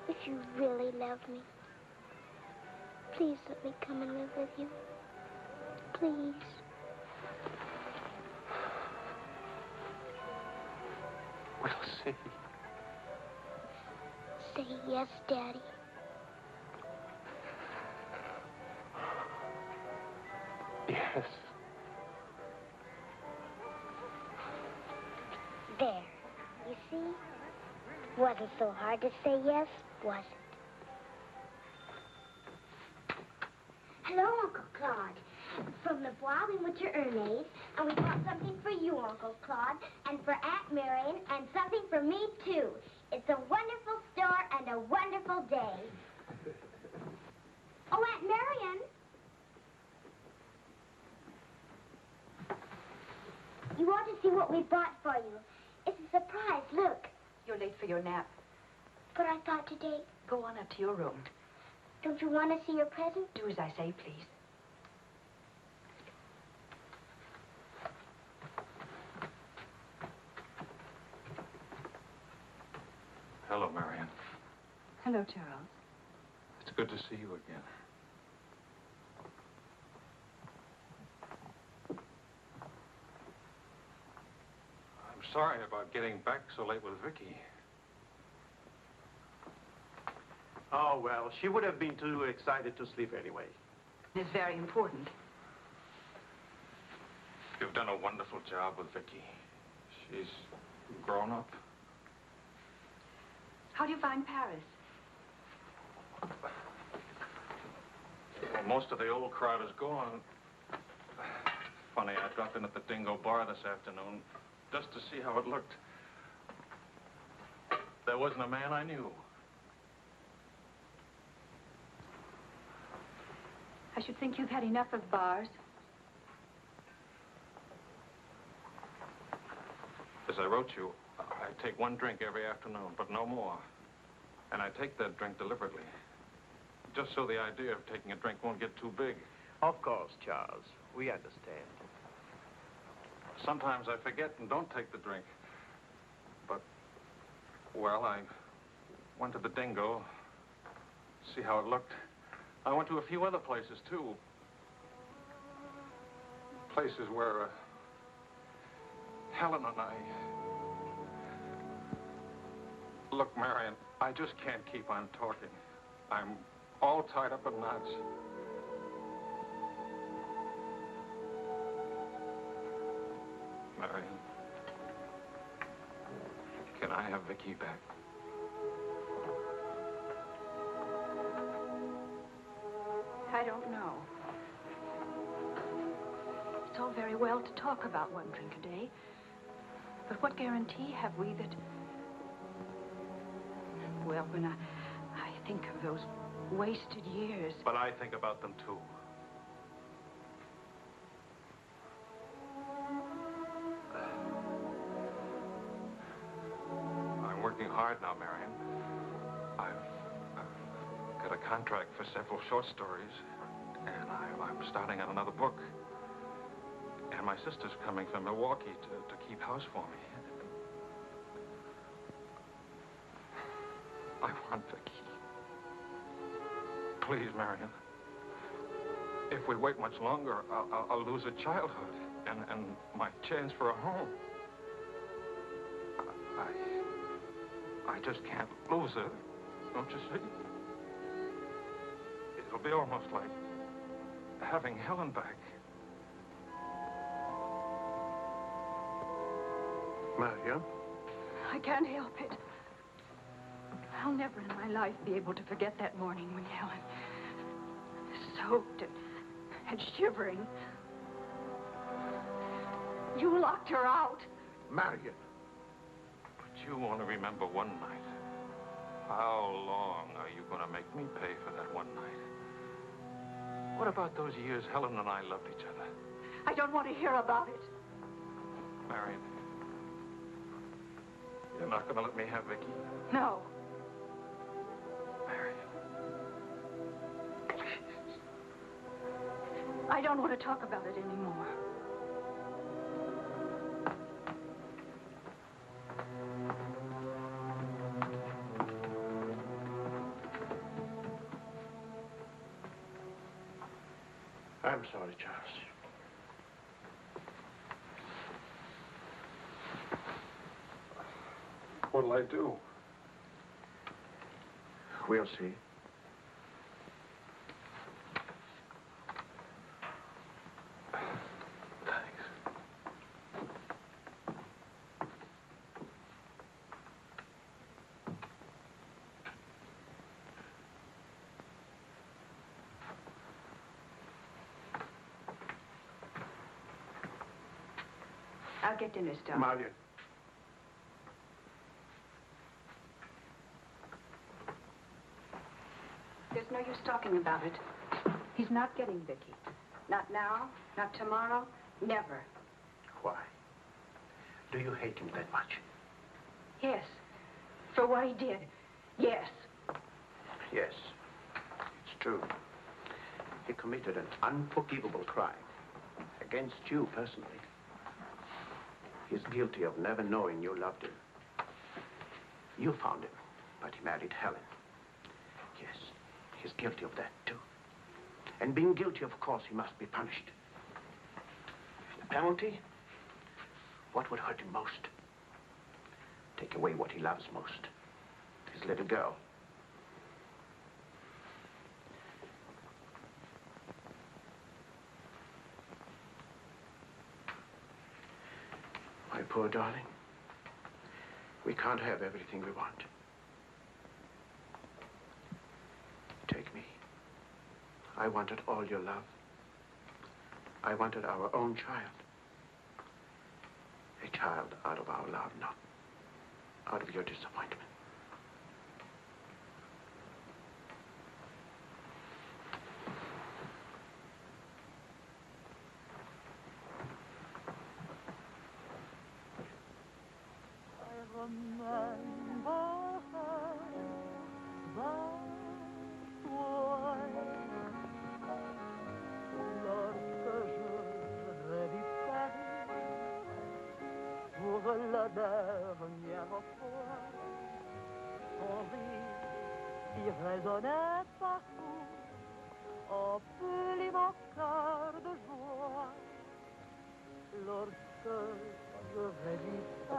if you really love me, please let me come and live with you. Please. We'll see. Say yes, Daddy. Yes. There. You see? Wasn't so hard to say yes, was it? Hello, Uncle Claude. From the Bois, we went to Ernest, and we bought something for you, Uncle Claude, and for Aunt Marion, and something for me, too. It's a wonderful store and a wonderful day. Oh, Aunt Marion! You ought to see what we bought for you. It's a surprise, look. You're late for your nap. But I thought today... Go on up to your room. Don't you want to see your present? Do as I say, please. Hello, Marion. Hello, Charles. It's good to see you again. I'm sorry about getting back so late with Vicky. Oh, well, she would have been too excited to sleep anyway. It's very important. You've done a wonderful job with Vicky. She's grown up. How do you find Paris? Well, most of the old crowd is gone. Funny, I dropped in at the Dingo Bar this afternoon just to see how it looked. There wasn't a man I knew. I should think you've had enough of bars. As I wrote you, I take one drink every afternoon, but no more. And I take that drink deliberately, just so the idea of taking a drink won't get too big. Of course, Charles. We understand. Sometimes I forget and don't take the drink. But, well, I went to the Dingo, see how it looked. I went to a few other places, too. Places where Helen and I... Look, Marion, I just can't keep on talking. I'm all tied up in knots. Marion, can I have Vicky back? I don't know. It's all very well to talk about one drink a day. But what guarantee have we that... Well, when I think of those wasted years... But I think about them, too. I'm working hard now, Marion. I've got a contract for several short stories, and I'm starting on another book. And my sister's coming from Milwaukee to keep house for me. I want Vicky. Please, Marion. If we wait much longer, I'll lose a childhood and my chance for a home. I just can't lose her, don't you see? It'll be almost like having Helen back. Marion? I can't help it. I'll never in my life be able to forget that morning when Helen, soaked and shivering, You locked her out. Marion. But you only remember one night. How long are you going to make me pay for that one night? What about those years Helen and I loved each other? I don't want to hear about it. Marion, you're not going to let me have Vicky? No. Marion. I don't want to talk about it anymore. I'm sorry, Charles. What'll I do? We'll see. I'll get dinner started. Marion. There's no use talking about it. He's not getting Vicky. Not now, not tomorrow, never. Why? Do you hate him that much? Yes. For what he did. Yes. Yes. It's true. He committed an unforgivable crime against you personally. He's guilty of never knowing you loved him. You found him, but he married Helen. Yes, he's guilty of that, too. And being guilty, of course, he must be punished. The penalty? What would hurt him most? Take away what he loves most. His little girl. My poor darling, we can't have everything we want. Take me. I wanted all your love. I wanted our own child. A child out of our love, not out of your disappointment.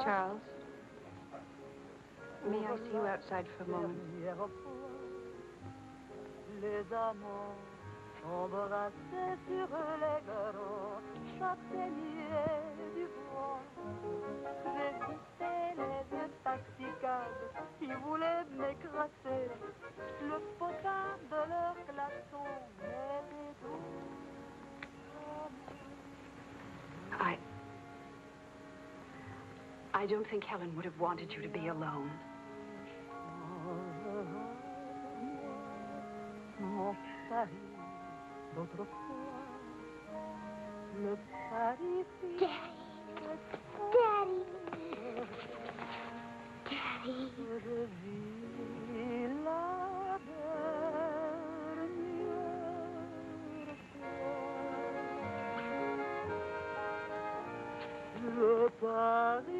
Charles, may I see you outside for a moment? Les amants s'embrassaient sur les grands châtaigniers du bois. J'écoutais les yeux taxicables qui voulaient m'écraser. Le potin de leur klaxon m'aidait doux. I don't think Helen would have wanted you to be alone. Mon Paris d'autrefois, le Paris. Daddy. Daddy. Je vis la dernière fois. Le Paris